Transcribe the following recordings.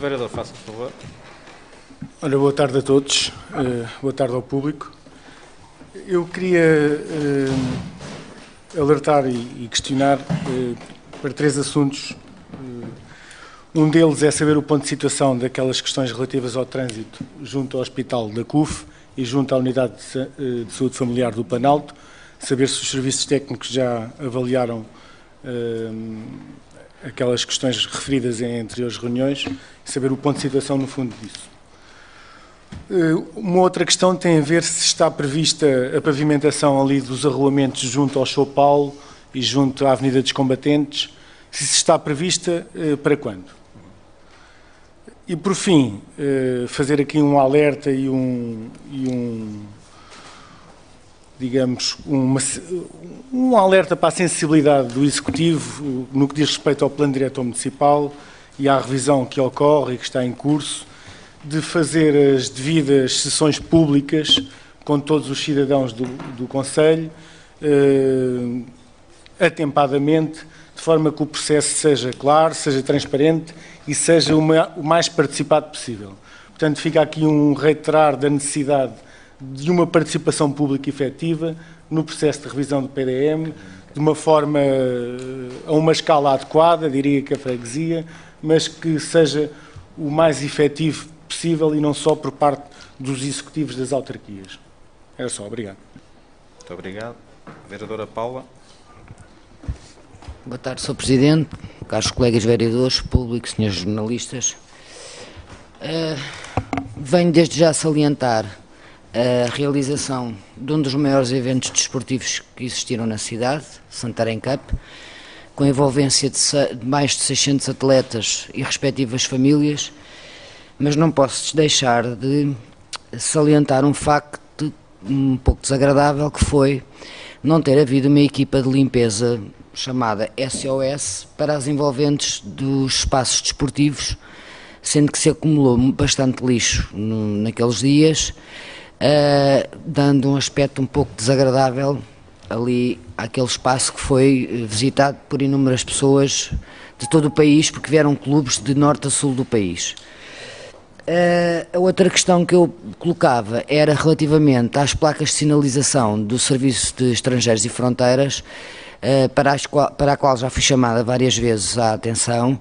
vereador, faça por favor. Ora, boa tarde a todos, boa tarde ao público. Eu queria alertar e questionar para 3 assuntos. Um deles é saber o ponto de situação daquelas questões relativas ao trânsito junto ao Hospital da CUF e junto à Unidade de Saúde Familiar do Planalto, saber se os serviços técnicos já avaliaram aquelas questões referidas em anteriores reuniões e saber o ponto de situação no fundo disso. Uma outra questão tem a ver se está prevista a pavimentação ali dos arruamentos junto ao Show Paulo e junto à Avenida dos Combatentes, se está prevista, para quando? E por fim, fazer aqui um alerta e digamos, um alerta para a sensibilidade do Executivo no que diz respeito ao Plano Diretor Municipal e à revisão que ocorre e que está em curso, de fazer as devidas sessões públicas com todos os cidadãos do Concelho, atempadamente, de forma que o processo seja claro, seja transparente e seja o mais participado possível. Portanto, fica aqui um reiterar da necessidade de uma participação pública efetiva no processo de revisão do PDM, de uma forma, a uma escala adequada, diria que a freguesia, mas que seja o mais efetivo possível e não só por parte dos executivos das autarquias. Era só, obrigado. Muito obrigado. Vereadora Paula. Boa tarde, Sr. Presidente, caros colegas vereadores, público, senhores jornalistas. Venho desde já salientar a realização de um dos maiores eventos desportivos que existiram na cidade, Santarém Cup, com a envolvência de mais de 600 atletas e respectivas famílias, mas não posso deixar de salientar um facto um pouco desagradável, que foi não ter havido uma equipa de limpeza chamada SOS para as envolventes dos espaços desportivos, sendo que se acumulou bastante lixo naqueles dias, dando um aspecto um pouco desagradável ali àquele espaço que foi visitado por inúmeras pessoas de todo o país, porque vieram clubes de norte a sul do país. A outra questão que eu colocava era relativamente às placas de sinalização do Serviço de Estrangeiros e Fronteiras, para a qual já fui chamada várias vezes a atenção,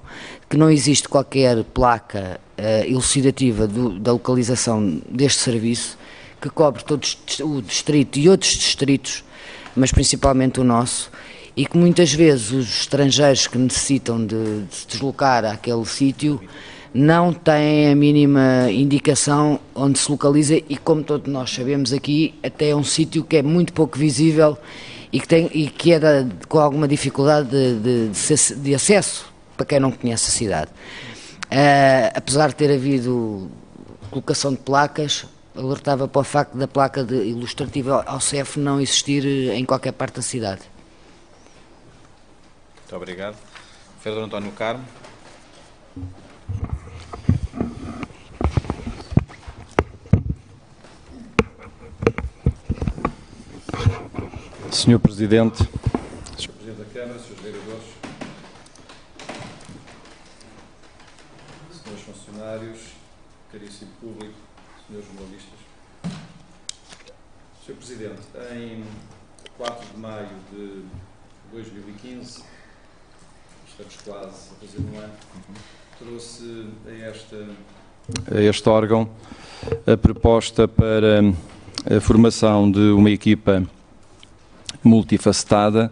que não existe qualquer placa elucidativa da localização deste serviço, que cobre todo o distrito e outros distritos, mas principalmente o nosso, e que muitas vezes os estrangeiros que necessitam de se deslocar àquele sítio não têm a mínima indicação onde se localiza, e como todos nós sabemos aqui, até é um sítio que é muito pouco visível e que é com alguma dificuldade de acesso para quem não conhece a cidade. Apesar de ter havido colocação de placas, alertava para o facto da placa ilustrativa ao CEF não existir em qualquer parte da cidade. Muito obrigado. Vereador António Carmo. Senhor Presidente, Sr. Presidente da Câmara, Srs. Vereadores, Srs. Funcionários, caríssimo público, Srs. Jornalistas. Sr. Presidente, em 4 de maio de 2015, estamos quase a fazer um ano, trouxe a este órgão a proposta para a formação de uma equipa multifacetada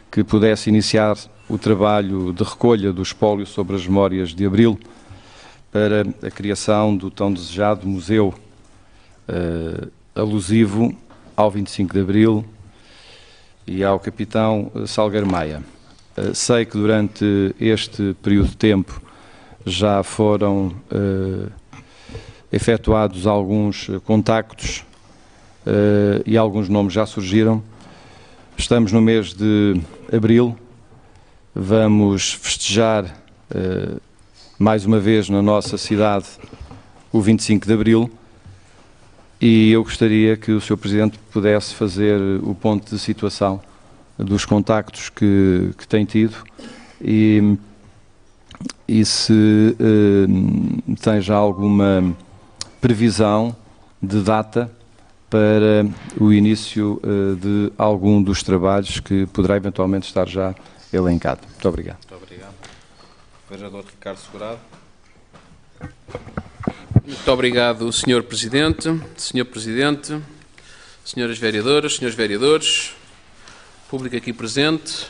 que pudesse iniciar o trabalho de recolha do espólio sobre as memórias de Abril para a criação do tão desejado museu alusivo ao 25 de Abril e ao capitão Salgueiro Maia. Sei que durante este período de tempo já foram efetuados alguns contactos e alguns nomes já surgiram. Estamos no mês de Abril, vamos festejar mais uma vez na nossa cidade o 25 de Abril, e eu gostaria que o Sr. Presidente pudesse fazer o ponto de situação dos contactos que tem tido e e se tem já alguma previsão de data para o início de algum dos trabalhos que poderá eventualmente estar já elencado. Muito obrigado. Muito obrigado. Vereador Ricardo Segurado. Muito obrigado, Sr. Presidente. Sr. Presidente, senhoras vereadoras, senhores vereadores, público aqui presente,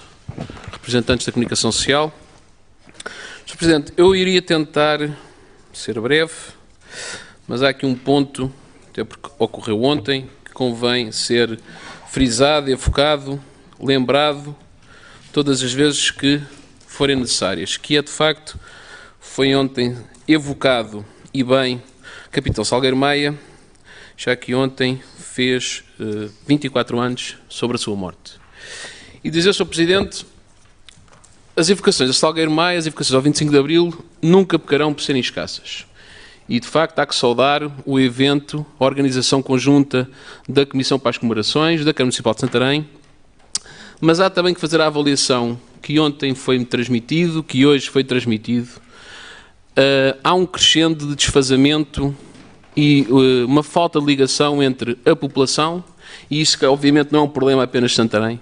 representantes da comunicação social. Sr. Presidente, eu iria tentar ser breve, mas há aqui um ponto, até porque ocorreu ontem, que convém ser frisado, enfocado, lembrado, todas as vezes que forem necessárias, que é, de facto, foi ontem evocado, e bem, Capitão Salgueiro Maia, já que ontem fez 24 anos sobre a sua morte. E dizer, Sr. Presidente, as evocações a Salgueiro Maia, as evocações ao 25 de Abril, nunca pecarão por serem escassas. E, de facto, há que saudar o evento, a organização conjunta da Comissão para as Comemorações, da Câmara Municipal de Santarém, mas há também que fazer a avaliação que ontem foi transmitido, que hoje foi transmitido. Há um crescendo de desfazamento e uma falta de ligação entre a população, e isso que obviamente não é um problema apenas de Santarém.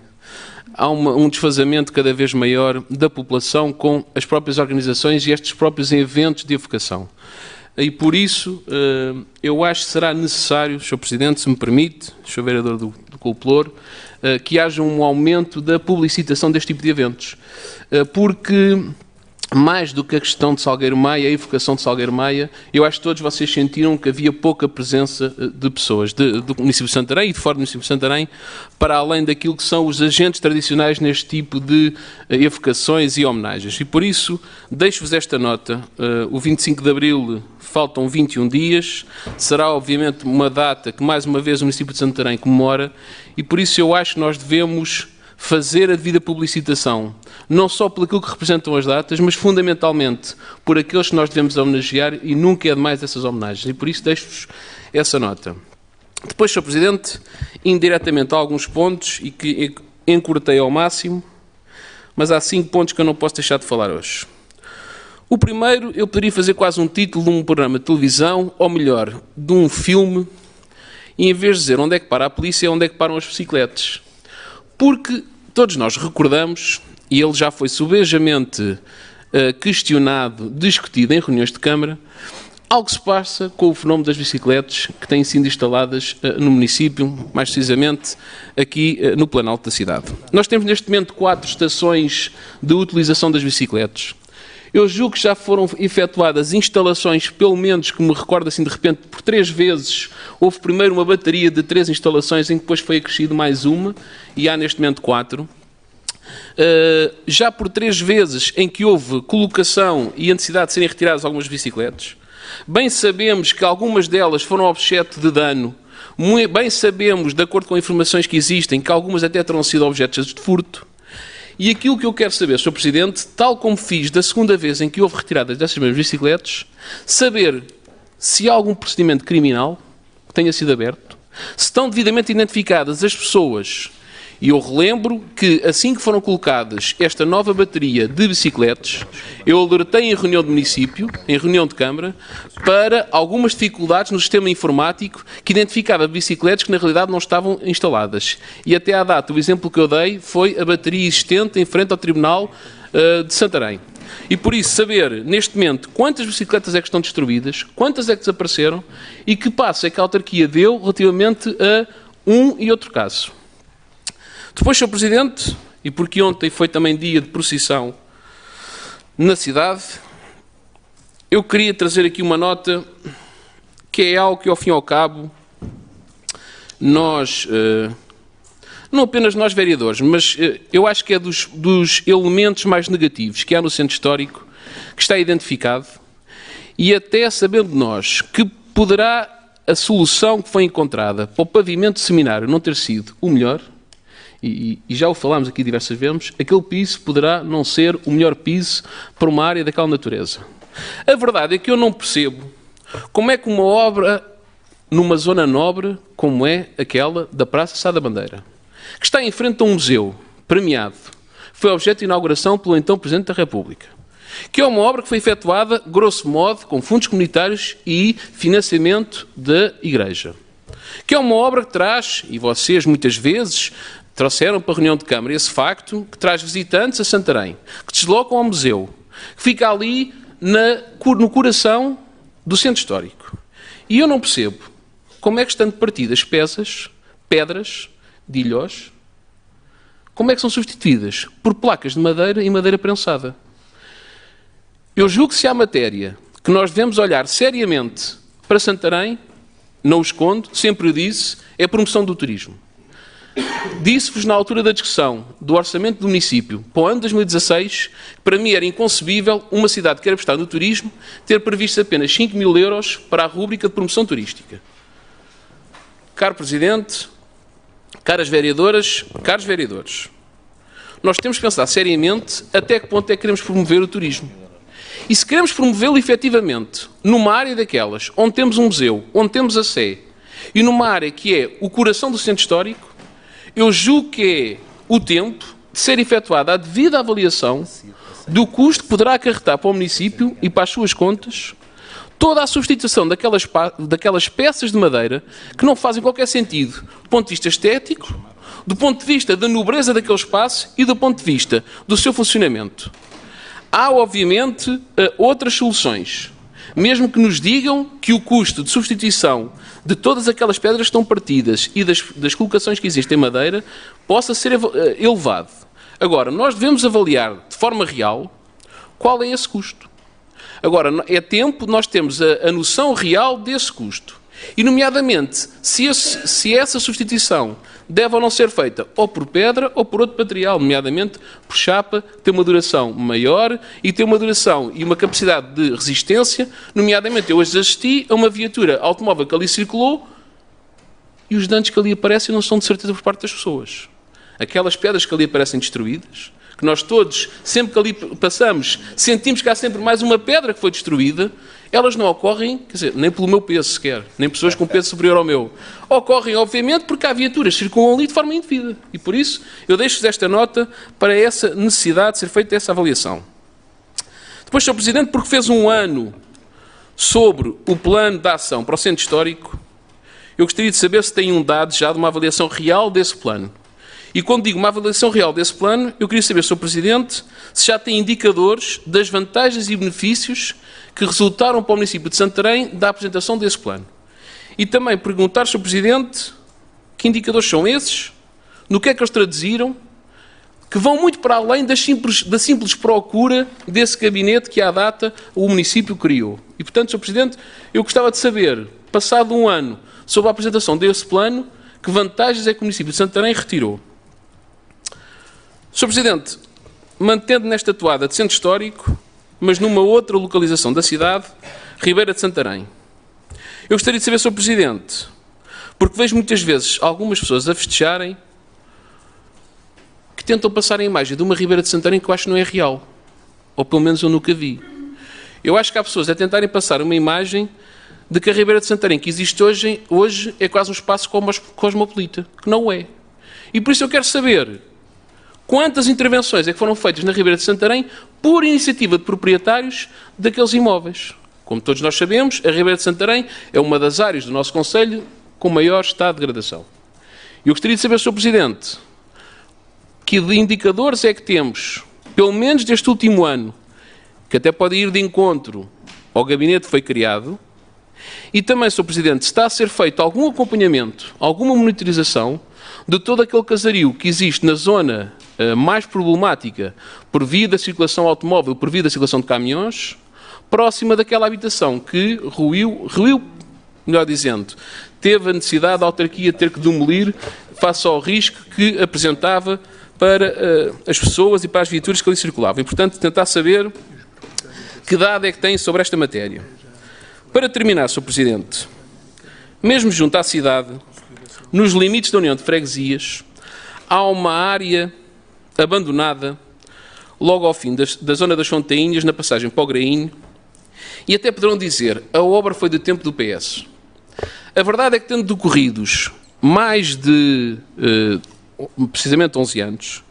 Há um desfazamento cada vez maior da população com as próprias organizações e estes próprios eventos de evocação. E por isso, eu acho que será necessário, Sr. Presidente, se me permite, Sr. Vereador do Coupe-Louro, que haja um aumento da publicitação deste tipo de eventos. Porque, mais do que a questão de Salgueiro Maia, a evocação de Salgueiro Maia, eu acho que todos vocês sentiram que havia pouca presença de pessoas do município de Santarém e de fora do município de Santarém, para além daquilo que são os agentes tradicionais neste tipo de evocações e homenagens. E por isso, deixo-vos esta nota. O 25 de Abril faltam 21 dias, será obviamente uma data que mais uma vez o município de Santarém comemora, e por isso eu acho que nós devemos fazer a devida publicitação, não só por aquilo que representam as datas, mas fundamentalmente por aqueles que nós devemos homenagear, e nunca é demais essas homenagens, e por isso deixo-vos essa nota. Depois, Sr. Presidente, indiretamente há alguns pontos, e que encurtei ao máximo, mas há 5 pontos que eu não posso deixar de falar hoje. O primeiro, eu poderia fazer quase um título de um programa de televisão, ou melhor, de um filme, e em vez de dizer onde é que para a polícia, é onde é que param as bicicletas. Porque todos nós recordamos, e ele já foi subejamente questionado, discutido em reuniões de Câmara, algo que se passa com o fenómeno das bicicletas que têm sido instaladas no município, mais precisamente aqui no Planalto da cidade. Nós temos neste momento 4 estações de utilização das bicicletas. Eu julgo que já foram efetuadas instalações, pelo menos que me recordo assim de repente, por 3 vezes. Houve primeiro uma bateria de 3 instalações, em que depois foi acrescido mais uma, e há neste momento 4. Já por 3 vezes em que houve colocação e a necessidade de serem retiradas algumas bicicletas. Bem sabemos que algumas delas foram objeto de dano. Bem sabemos, de acordo com informações que existem, que algumas até terão sido objetos de furto. E aquilo que eu quero saber, Sr. Presidente, tal como fiz da segunda vez em que houve retiradas dessas mesmas bicicletas, saber se há algum procedimento criminal que tenha sido aberto, se estão devidamente identificadas as pessoas. E eu relembro que, assim que foram colocadas esta nova bateria de bicicletas, eu alertei em reunião de município, em reunião de Câmara, para algumas dificuldades no sistema informático que identificava bicicletas que na realidade não estavam instaladas. E até à data, o exemplo que eu dei foi a bateria existente em frente ao Tribunal de Santarém. E por isso saber, neste momento, quantas bicicletas é que estão destruídas, quantas é que desapareceram e que passo é que a autarquia deu relativamente a um e outro caso. Depois, Sr. Presidente, e porque ontem foi também dia de procissão na cidade, eu queria trazer aqui uma nota que é algo que, ao fim e ao cabo, nós, não apenas nós vereadores, mas eu acho que é dos elementos mais negativos que há no centro histórico, que está identificado, e até sabendo nós que poderá a solução que foi encontrada para o pavimento do seminário não ter sido o melhor, e já o falámos aqui diversas vezes, aquele piso poderá não ser o melhor piso para uma área daquela natureza. A verdade é que eu não percebo como é que uma obra numa zona nobre, como é aquela da Praça Sá da Bandeira, que está em frente a um museu premiado, foi objeto de inauguração pelo então Presidente da República, que é uma obra que foi efetuada, grosso modo, com fundos comunitários e financiamento da Igreja. Que é uma obra que traz, e vocês muitas vezes trouxeram para a reunião de Câmara esse facto, que traz visitantes a Santarém, que deslocam ao museu, que fica ali no coração do centro histórico. E eu não percebo como é que estão partidas pedras de ilhós, como é que são substituídas por placas de madeira e madeira prensada. Eu julgo que se há matéria que nós devemos olhar seriamente para Santarém, não o escondo, sempre o disse, é a promoção do turismo. Disse-vos na altura da discussão do orçamento do município para o ano de 2016, que para mim era inconcebível uma cidade que quer apostar no turismo ter previsto apenas 5 mil euros para a rúbrica de promoção turística. Caro Presidente, caras vereadoras, caros vereadores, nós temos que pensar seriamente até que ponto é que queremos promover o turismo. E se queremos promovê-lo efetivamente numa área daquelas, onde temos um museu, onde temos a Sé, e numa área que é o coração do centro histórico, eu julgo que é o tempo de ser efetuada a devida avaliação do custo que poderá acarretar para o município e para as suas contas toda a substituição daquelas peças de madeira que não fazem qualquer sentido do ponto de vista estético, do ponto de vista da nobreza daquele espaço e do ponto de vista do seu funcionamento. Há, obviamente, outras soluções. Mesmo que nos digam que o custo de substituição de todas aquelas pedras que estão partidas e das colocações que existem em madeira possa ser elevado. Agora, nós devemos avaliar de forma real qual é esse custo. Agora, é tempo de nós termos a noção real desse custo. E, nomeadamente, se essa substituição deve ou não ser feita ou por pedra ou por outro material, nomeadamente por chapa, que tem uma duração maior e tem uma duração e uma capacidade de resistência. Nomeadamente, eu hoje assisti a uma viatura automóvel que ali circulou e os danos que ali aparecem não são de certeza por parte das pessoas. Aquelas pedras que ali aparecem destruídas, que nós todos, sempre que ali passamos, sentimos que há sempre mais uma pedra que foi destruída, elas não ocorrem, quer dizer, nem pelo meu peso sequer, nem pessoas com peso superior ao meu. Ocorrem, obviamente, porque há viaturas que circulam ali de forma indevida. E por isso, eu deixo-vos esta nota para essa necessidade de ser feita essa avaliação. Depois, Sr. Presidente, porque fez um ano sobre o plano de ação para o centro histórico, eu gostaria de saber se tem um dado já de uma avaliação real desse plano. E quando digo uma avaliação real desse plano, eu queria saber, Sr. Presidente, se já tem indicadores das vantagens e benefícios que resultaram para o município de Santarém da apresentação desse plano. E também perguntar, Sr. Presidente, que indicadores são esses, no que é que eles traduziram, que vão muito para além da simples procura desse gabinete que, à data, o município criou. E, portanto, Sr. Presidente, eu gostava de saber, passado um ano, sobre a apresentação desse plano, que vantagens é que o município de Santarém retirou. Sr. Presidente, mantendo nesta toada de centro histórico, mas numa outra localização da cidade, Ribeira de Santarém. Eu gostaria de saber, Sr. Presidente, porque vejo muitas vezes algumas pessoas a festejarem que tentam passar a imagem de uma Ribeira de Santarém que eu acho que não é real. Ou pelo menos eu nunca vi. Eu acho que há pessoas a tentarem passar uma imagem de que a Ribeira de Santarém que existe hoje é quase um espaço cosmopolita, que não é. E por isso eu quero saber quantas intervenções é que foram feitas na Ribeira de Santarém por iniciativa de proprietários daqueles imóveis. Como todos nós sabemos, a Ribeira de Santarém é uma das áreas do nosso concelho com maior estado de degradação. E eu gostaria de saber, Sr. Presidente, que indicadores é que temos, pelo menos deste último ano, que até pode ir de encontro ao gabinete que foi criado, e também, Sr. Presidente, está a ser feito algum acompanhamento, alguma monitorização de todo aquele casario que existe na zona mais problemática por via da circulação automóvel, por via da circulação de caminhões, próxima daquela habitação que ruiu, melhor dizendo, teve a necessidade da autarquia ter que demolir face ao risco que apresentava para as pessoas e para as viaturas que ali circulavam. E, portanto, tentar saber que dado é que tem sobre esta matéria. Para terminar, Sr. Presidente, mesmo junto à cidade, nos limites da União de Freguesias, há uma área abandonada, logo ao fim da zona das Fontainhas, na passagem para o Grainho, e até poderão dizer, a obra foi do tempo do PS. A verdade é que, tendo decorridos mais de, precisamente 11 anos,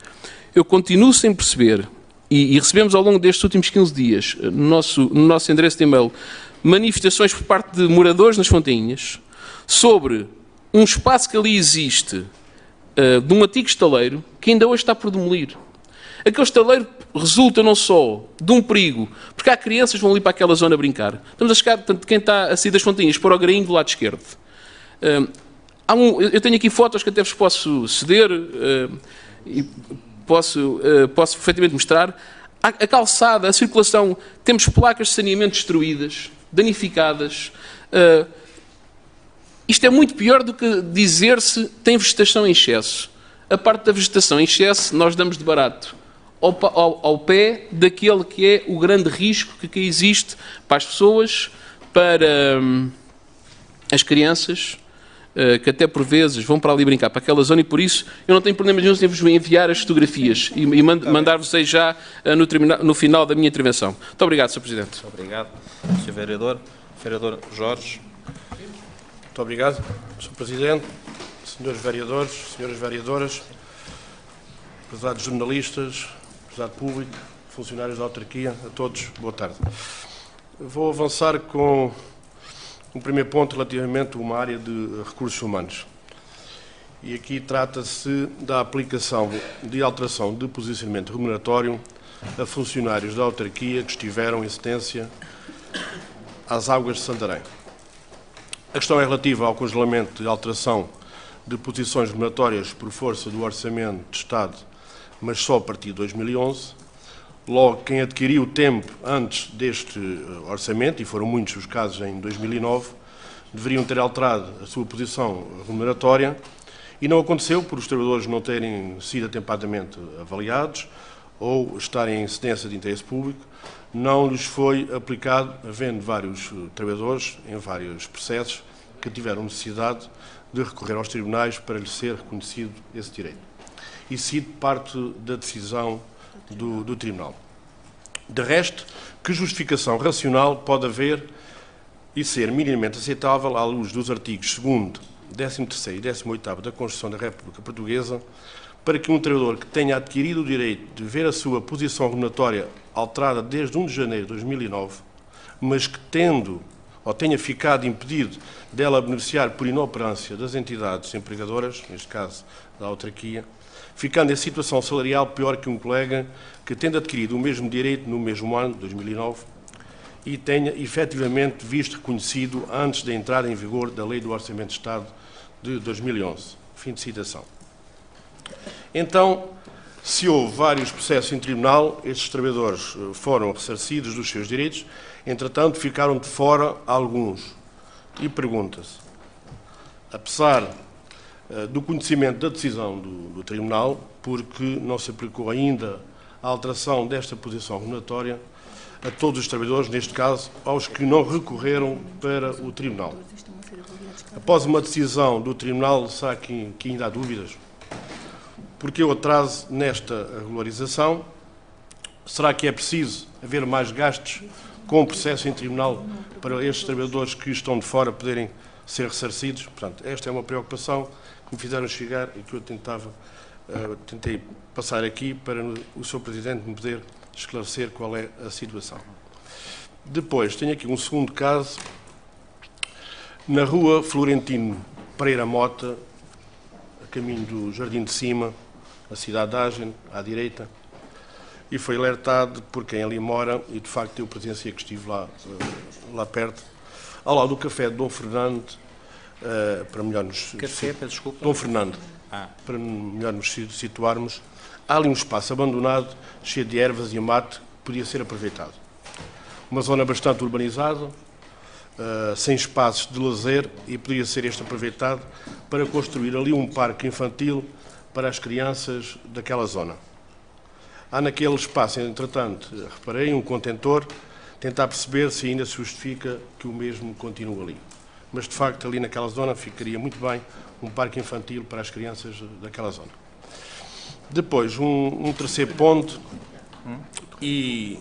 eu continuo sem perceber e recebemos ao longo destes últimos 15 dias, no nosso endereço de e-mail, manifestações por parte de moradores nas Fontainhas sobre um espaço que ali existe de um antigo estaleiro que ainda hoje está por demolir. Aquele estaleiro resulta não só de um perigo, porque há crianças que vão ali para aquela zona brincar. Estamos a chegar, portanto, quem está a sair das Fontainhas para o Grainho do lado esquerdo. Eu tenho aqui fotos que até vos posso ceder e posso perfeitamente mostrar. A calçada, a circulação, temos placas de saneamento destruídas, danificadas. Isto é muito pior do que dizer-se tem vegetação em excesso. A parte da vegetação em excesso nós damos de barato ao pé daquele que é o grande risco que existe para as pessoas, para as crianças, que até por vezes vão para ali brincar, para aquela zona, e por isso eu não tenho problema nenhum em vos enviar as fotografias e mandar-vos aí já no final da minha intervenção. Muito obrigado, Sr. Presidente. Muito obrigado. Sr. Vereador. Vereador Jorge. Muito obrigado, Sr. Presidente, senhores vereadores, senhoras vereadoras, prezados jornalistas, prezado público, funcionários da autarquia, a todos, boa tarde. Vou avançar com um primeiro ponto relativamente a uma área de recursos humanos. E aqui trata-se da aplicação de alteração de posicionamento remuneratório a funcionários da autarquia que estiveram em cedência às águas de Santarém. A questão é relativa ao congelamento de alteração de posições remuneratórias por força do Orçamento de Estado, mas só a partir de 2011. Logo, quem adquiriu tempo antes deste orçamento, e foram muitos os casos em 2009, deveriam ter alterado a sua posição remuneratória, e não aconteceu por os trabalhadores não terem sido atempadamente avaliados ou estarem em cedência de interesse público. Não lhes foi aplicado, havendo vários trabalhadores em vários processos que tiveram necessidade de recorrer aos tribunais para lhes ser reconhecido esse direito. E sido parte da decisão do Tribunal. De resto, que justificação racional pode haver e ser minimamente aceitável à luz dos artigos 2º, 13º e 18º da Constituição da República Portuguesa para que um trabalhador que tenha adquirido o direito de ver a sua posição remuneratória alterada desde 1 de janeiro de 2009, mas que tenha ficado impedido dela beneficiar por inoperância das entidades empregadoras, neste caso da autarquia, ficando em situação salarial pior que um colega que tendo adquirido o mesmo direito no mesmo ano, 2009, e tenha efetivamente visto reconhecido antes da entrada em vigor da Lei do Orçamento de Estado de 2011. Fim de citação. Então, se houve vários processos em tribunal, estes trabalhadores foram ressarcidos dos seus direitos, entretanto ficaram de fora alguns. E pergunta-se, apesar do conhecimento da decisão do Tribunal, porque não se aplicou ainda a alteração desta posição remuneratória a todos os trabalhadores, neste caso, aos que não recorreram para o Tribunal. Após uma decisão do Tribunal, será que ainda há dúvidas? Porque o atraso nesta regularização? Será que é preciso haver mais gastos com o processo em Tribunal para estes trabalhadores que estão de fora poderem ser ressarcidos? Portanto, esta é uma preocupação que me fizeram chegar e que eu tentei passar aqui para o Sr. Presidente me poder esclarecer qual é a situação. Depois, tenho aqui um segundo caso, na rua Florentino Pereira Mota, a caminho do Jardim de Cima, na cidade de Ágel, à direita, e foi alertado por quem ali mora, e de facto eu presenciei que estive lá perto, ao lado do café de Dom Fernando, para melhor nos... Café, desculpa. Dom Fernando. Para melhor nos situarmos, há ali um espaço abandonado, cheio de ervas e mato, que podia ser aproveitado. Uma zona bastante urbanizada, sem espaços de lazer, e poderia ser este aproveitado para construir ali um parque infantil para as crianças daquela zona. Há naquele espaço, entretanto, reparei, um contentor, tentar perceber se ainda se justifica que o mesmo continue ali. Mas, de facto, ali naquela zona ficaria muito bem um parque infantil para as crianças daquela zona. Depois, um terceiro ponto, e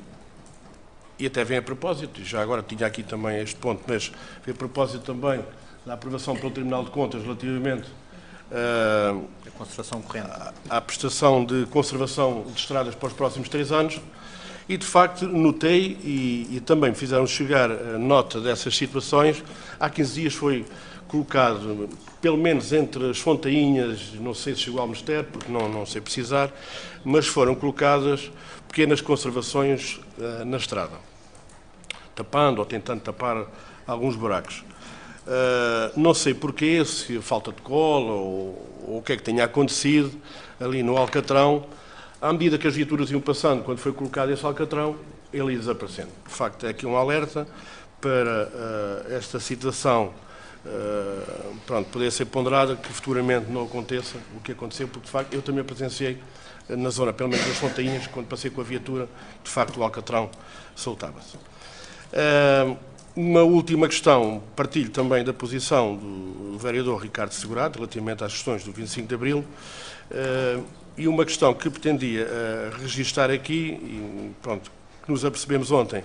até vem a propósito, já agora tinha aqui também este ponto, mas vem a propósito também da aprovação pelo Tribunal de Contas relativamente A conservação corrente. À prestação de conservação de estradas para os próximos 3 anos e, de facto, notei e também me fizeram chegar a nota dessas situações. Há 15 dias foi colocado, pelo menos entre as Fontainhas, não sei se chegou ao Ministério, porque não sei precisar, mas foram colocadas pequenas conservações na estrada, tapando ou tentando tapar alguns buracos. Não sei porquê, se falta de cola ou o que é que tenha acontecido ali no Alcatrão. À medida que as viaturas iam passando, quando foi colocado esse Alcatrão, ele ia desaparecendo. De facto, é aqui um alerta para esta situação poder ser ponderada, que futuramente não aconteça o que aconteceu, porque de facto eu também presenciei na zona, pelo menos das Fontainhas, quando passei com a viatura, de facto o Alcatrão soltava-se. Uma última questão, partilho também da posição do vereador Ricardo Segurado, relativamente às questões do 25 de Abril, e uma questão que pretendia registar aqui, e pronto, que nos apercebemos ontem,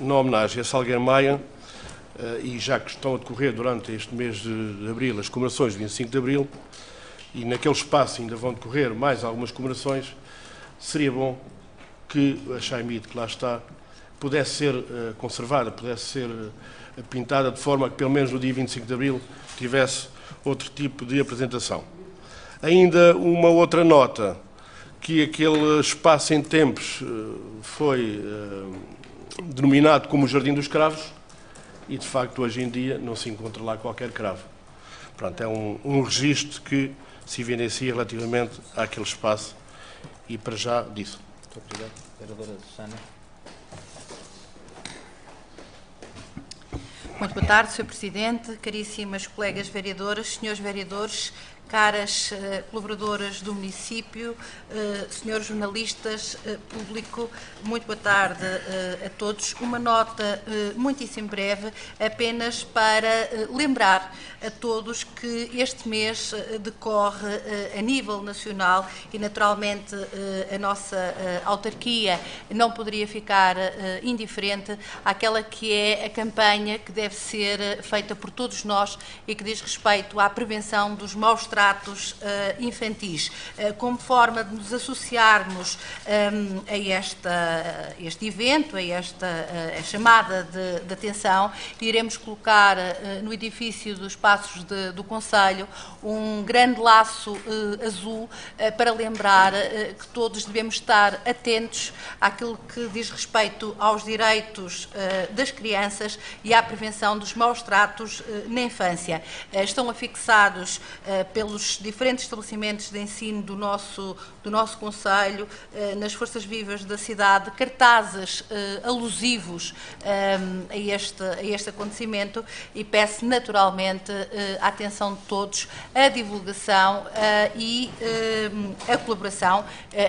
na homenagem a Salgueiro Maia, e já que estão a decorrer durante este mês de Abril as comemorações do 25 de Abril, e naquele espaço ainda vão decorrer mais algumas comemorações, seria bom que a Chaimite, que lá está, pudesse ser conservada, pudesse ser pintada de forma que, pelo menos no dia 25 de Abril, tivesse outro tipo de apresentação. Ainda uma outra nota, que aquele espaço em tempos foi denominado como o Jardim dos Cravos, e de facto hoje em dia não se encontra lá qualquer cravo. Pronto, é um registro que se evidencia relativamente àquele espaço, e para já disso. Muito obrigado. Vereadora Susana. Muito boa tarde, Sr. Presidente, caríssimas colegas vereadoras, senhores vereadores, caras colaboradoras do município, senhores jornalistas, público, muito boa tarde a todos. Uma nota muitíssimo breve, apenas para lembrar a todos que este mês decorre a nível nacional e, naturalmente, a nossa autarquia não poderia ficar indiferente àquela que é a campanha que deve ser feita por todos nós e que diz respeito à prevenção dos maus tratos infantis. Como forma de nos associarmos a este evento, a esta chamada de atenção, iremos colocar no edifício dos Passos do Concelho um grande laço azul para lembrar que todos devemos estar atentos àquilo que diz respeito aos direitos das crianças e à prevenção dos maus tratos na infância. Estão afixados pelos diferentes estabelecimentos de ensino do nosso concelho, nas forças vivas da cidade, cartazes alusivos a este acontecimento, e peço naturalmente a atenção de todos, a divulgação e a colaboração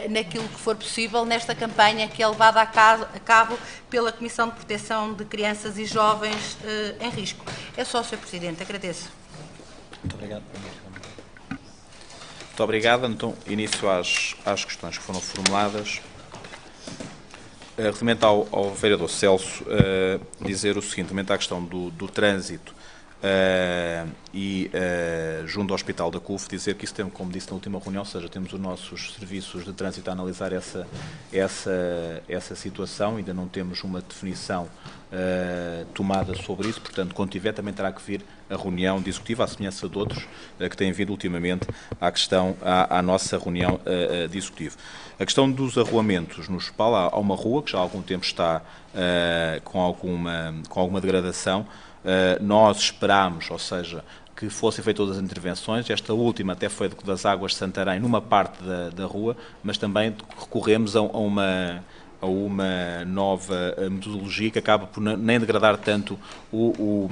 naquilo que for possível nesta campanha que é levada a cabo pela Comissão de Proteção de Crianças e Jovens em Risco. É só, Sr. Presidente. Agradeço. Muito obrigado. Muito obrigado. Então, início às questões que foram formuladas. Relativamente ao vereador Celso, dizer o seguinte, relativamente à questão do trânsito junto ao Hospital da CUF, dizer que isso tem, como disse na última reunião, ou seja, temos os nossos serviços de trânsito a analisar essa situação, ainda não temos uma definição tomada sobre isso, portanto, quando tiver, também terá que vir a reunião discutiva, à semelhança de outros que têm vindo ultimamente à nossa reunião discutiva. A questão dos arruamentos no Hospital, há uma rua que já há algum tempo está com alguma degradação. Nós esperámos, ou seja, que fossem feitas todas as intervenções. Esta última até foi das Águas de Santarém, numa parte da rua, mas também recorremos a uma nova metodologia que acaba por nem degradar tanto o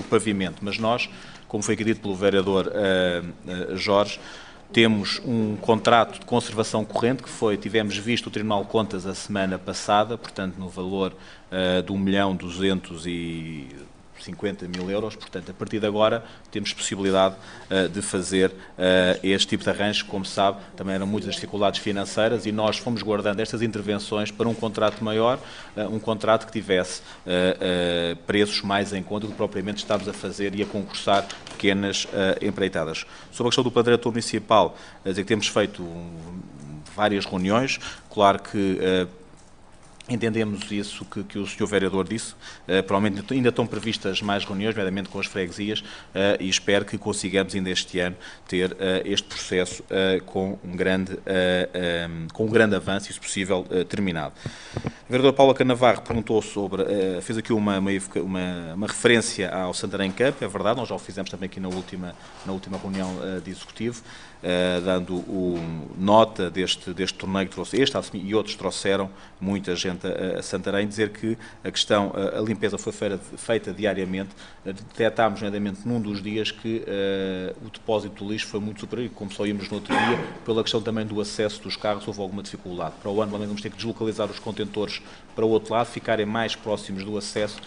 pavimento. Mas nós, como foi aqui dito pelo vereador Jorge, temos um contrato de conservação corrente que tivemos visto o Tribunal de Contas a semana passada, portanto no valor de 1.200.000 50 mil euros, portanto, a partir de agora temos possibilidade de fazer este tipo de arranjos. Como sabe, também eram muitas dificuldades financeiras e nós fomos guardando estas intervenções para um contrato maior, um contrato que tivesse preços mais em conta do que propriamente estamos a fazer e a concursar pequenas empreitadas. Sobre a questão do plano diretor municipal, dizer que temos feito várias reuniões, claro que entendemos isso que o Sr. Vereador disse, provavelmente ainda estão previstas mais reuniões, nomeadamente com as freguesias, e espero que consigamos ainda este ano ter este processo com um grande avanço e, se possível, terminado. A Vereadora Paula Canavarro perguntou fez aqui uma referência ao Santarém Cup, é verdade, nós já o fizemos também aqui na última reunião de Executivo, dando nota deste torneio que trouxe e outros trouxeram muita gente a Santarém, dizer que a limpeza foi feita diariamente. Detectámos, nomeadamente, num dos dias que o depósito do lixo foi muito superior, e como só íamos no outro dia, pela questão também do acesso dos carros, houve alguma dificuldade. Para o ano, vamos ter que deslocalizar os contentores para o outro lado, ficarem mais próximos do acesso,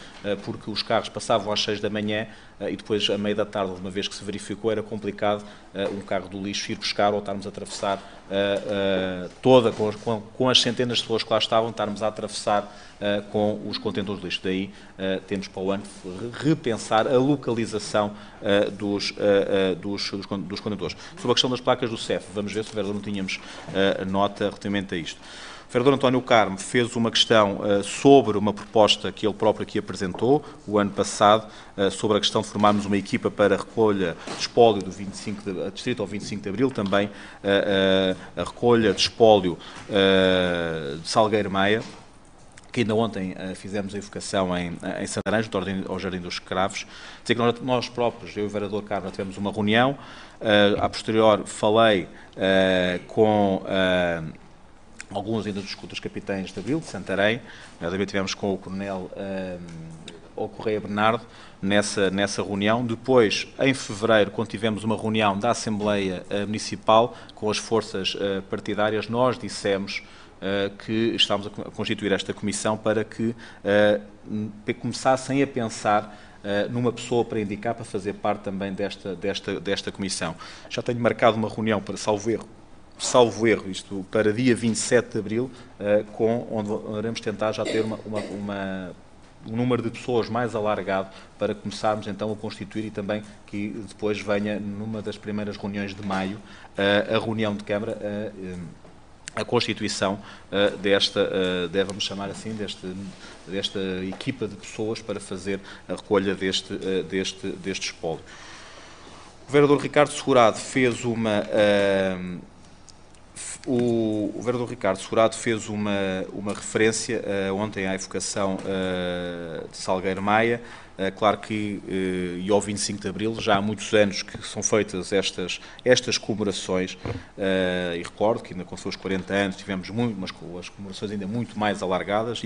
porque os carros passavam às 6 da manhã e depois, à meia da tarde, uma vez que se verificou, era complicado um carro do lixo ir buscar ou estarmos a atravessar toda, com as centenas de pessoas que lá estavam, estarmos a atravessar com os contentores de lixo. Daí temos para o ano repensar a localização dos contentores. Sobre a questão das placas do CEF, vamos ver se o vereador não tínhamos nota relativamente a isto. O vereador António Carmo fez uma questão sobre uma proposta que ele próprio aqui apresentou o ano passado, sobre a questão de formarmos uma equipa para a recolha de espólio do distrito ao 25 de Abril, também a recolha de espólio de Salgueiro Maia, que ainda ontem fizemos a evocação em Santarém, junto ao Jardim dos Cravos. Dizer que nós próprios, eu e o vereador Carmo, tivemos uma reunião, a posterior falei com alguns ainda dos capitães de Abril, de Santarém, nós também tivemos com o coronel Correia Bernardo nessa reunião. Depois, em fevereiro, quando tivemos uma reunião da Assembleia Municipal com as forças partidárias, nós dissemos que estávamos a constituir esta comissão para que começassem a pensar numa pessoa para indicar para fazer parte também desta comissão. Já tenho marcado uma reunião para salvo erro, isto para dia 27 de Abril, onde iremos tentar já ter um número de pessoas mais alargado para começarmos então a constituir e também que depois venha numa das primeiras reuniões de maio a reunião de Câmara, a constituição vamos chamar assim, desta equipa de pessoas para fazer a recolha deste espólio. O vereador Ricardo Segurado fez uma referência ontem à evocação de Salgueiro Maia. Claro que, e ao 25 de Abril, já há muitos anos que são feitas estas comemorações, e recordo que ainda quando foi os 40 anos tivemos mas com as comemorações ainda muito mais alargadas,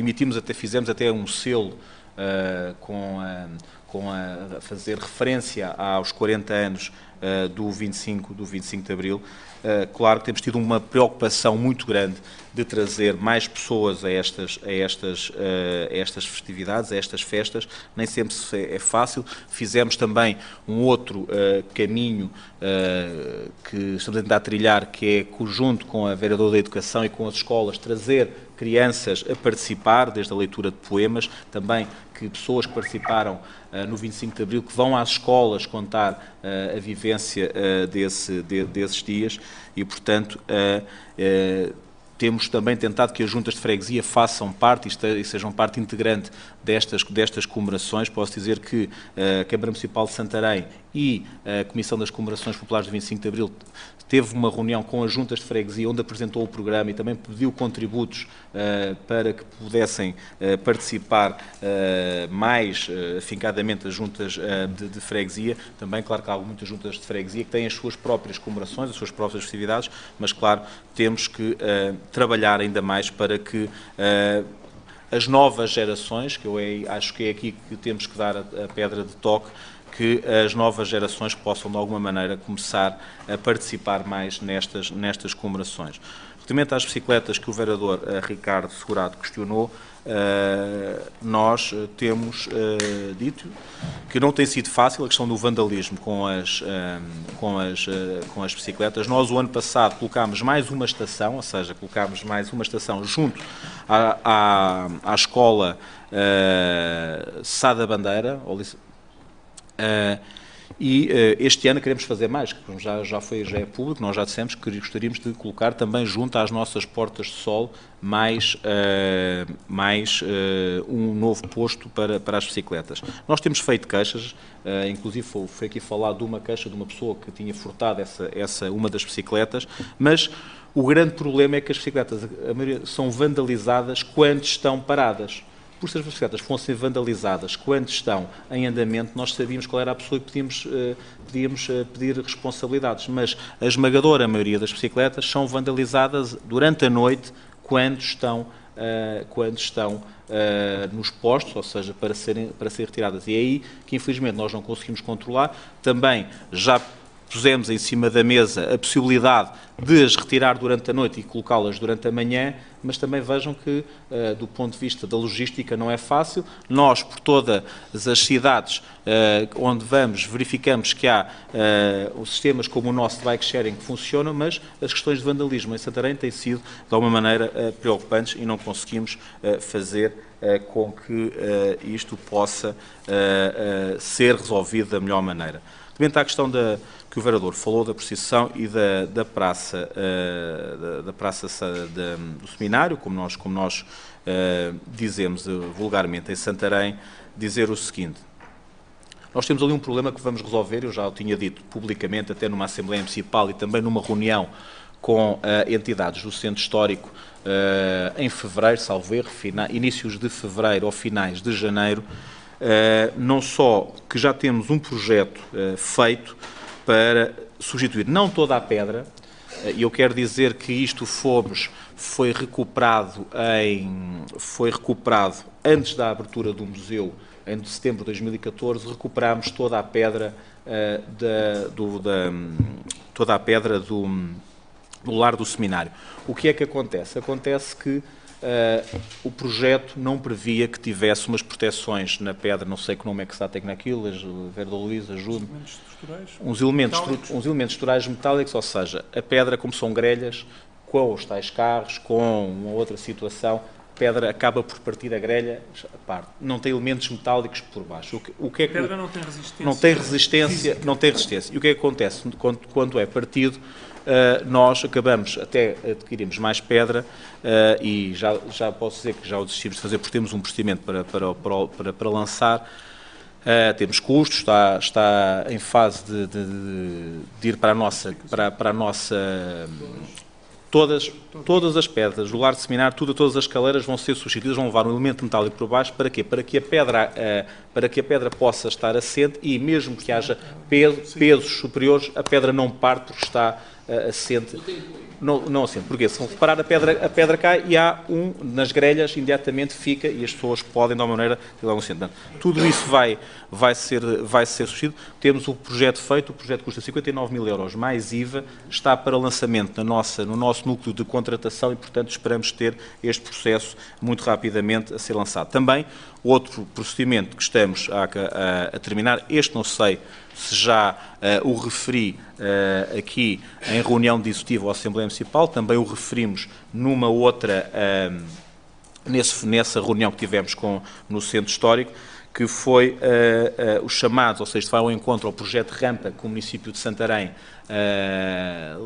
fizemos até um selo a fazer referência aos 40 anos do 25 de Abril. Claro que temos tido uma preocupação muito grande de trazer mais pessoas a estas festividades, a estas festas. Nem sempre é fácil. Fizemos também um outro caminho que estamos a tentar trilhar, que é, junto com a Vereadora da Educação e com as escolas, trazer crianças a participar, desde a leitura de poemas, também que pessoas que participaram no 25 de Abril, que vão às escolas contar a vivência desses dias e, portanto, temos também tentado que as juntas de freguesia façam parte e sejam parte integrante destas comemorações. Posso dizer que a Câmara Municipal de Santarém e a Comissão das Comemorações Populares do 25 de Abril teve uma reunião com as juntas de freguesia, onde apresentou o programa e também pediu contributos para que pudessem participar mais afincadamente as juntas de freguesia. Também, claro que há muitas juntas de freguesia que têm as suas próprias comemorações, as suas próprias festividades, mas, claro, temos que trabalhar ainda mais para que as novas gerações, que eu acho que é aqui que temos que dar a pedra de toque, que as novas gerações possam, de alguma maneira, começar a participar mais nestas comemorações. Relativamente às bicicletas que o vereador Ricardo Segurado questionou, nós temos dito que não tem sido fácil a questão do vandalismo com as bicicletas. Nós, o ano passado, colocámos mais uma estação, ou seja, colocámos mais uma estação junto à escola Sá da Bandeira, e este ano queremos fazer mais, já é público, nós já dissemos que gostaríamos de colocar também junto às nossas portas de sol mais um novo posto para as bicicletas. Nós temos feito queixas, inclusive foi aqui falado de uma queixa de uma pessoa que tinha furtado uma das bicicletas, mas o grande problema é que as bicicletas, a maioria, são vandalizadas quando estão paradas. Por se as bicicletas fossem vandalizadas quando estão em andamento, nós sabíamos qual era a pessoa que podíamos pedir responsabilidades, mas a esmagadora maioria das bicicletas são vandalizadas durante a noite quando estão nos postos, ou seja, para serem retiradas. E é aí que, infelizmente, nós não conseguimos controlar. Também já pusemos em cima da mesa a possibilidade de as retirar durante a noite e colocá-las durante a manhã, mas também vejam que, do ponto de vista da logística, não é fácil. Nós, por todas as cidades onde vamos, verificamos que há os sistemas como o nosso de bike sharing que funcionam, mas as questões de vandalismo em Santarém têm sido, de alguma maneira, preocupantes e não conseguimos fazer com que isto possa ser resolvido da melhor maneira. Relativamente à questão que o vereador falou da procissão e da praça do seminário, como nós dizemos vulgarmente em Santarém, dizer o seguinte: nós temos ali um problema que vamos resolver, eu já o tinha dito publicamente, até numa Assembleia Municipal e também numa reunião com entidades do Centro Histórico em fevereiro, salvo erro, inícios de fevereiro ou finais de janeiro. Não só que já temos um projeto feito para substituir não toda a pedra, e eu quero dizer que isto foi recuperado antes da abertura do museu, em setembro de 2014, recuperámos toda a pedra do lar do seminário. O que é que acontece? Acontece que o projeto não previa que tivesse umas proteções na pedra, não sei que nome é que se dá naquilo, Verda Luís, ajude. Uns elementos estruturais metálicos, ou seja, a pedra, como são grelhas, com os tais carros, com uma outra situação, a pedra acaba por partir a grelha a parte. Não tem elementos metálicos por baixo. A pedra não tem resistência. Não tem resistência. E o que é que acontece? Quando é partido, nós até adquirimos mais pedra e já posso dizer que já o desistimos de fazer porque temos um procedimento para lançar. Temos custos, está em fase de ir para a nossa todas as pedras do lar de seminário, todas as escaleiras vão ser substituídas, vão levar um elemento metálico por baixo. Para quê? Para que a pedra possa estar assente e mesmo que haja pesos superiores, a pedra não parte porque está assente. Não assente. Porquê? Se reparar, a pedra cai e há nas grelhas, imediatamente fica e as pessoas podem, de alguma maneira, ter algum assento. Tudo isso vai ser substituído. Temos o projeto feito, o projeto custa 59.000 euros mais IVA, está para lançamento no nosso núcleo de contratação e, portanto, esperamos ter este processo muito rapidamente a ser lançado. Também, outro procedimento que estamos a terminar, este não sei se já o referi aqui em reunião de executivo ou Assembleia Municipal, também o referimos numa outra, nessa reunião que tivemos no Centro Histórico, que foi os chamados, ou seja, vai ao encontro ao projeto Rampa que o município de Santarém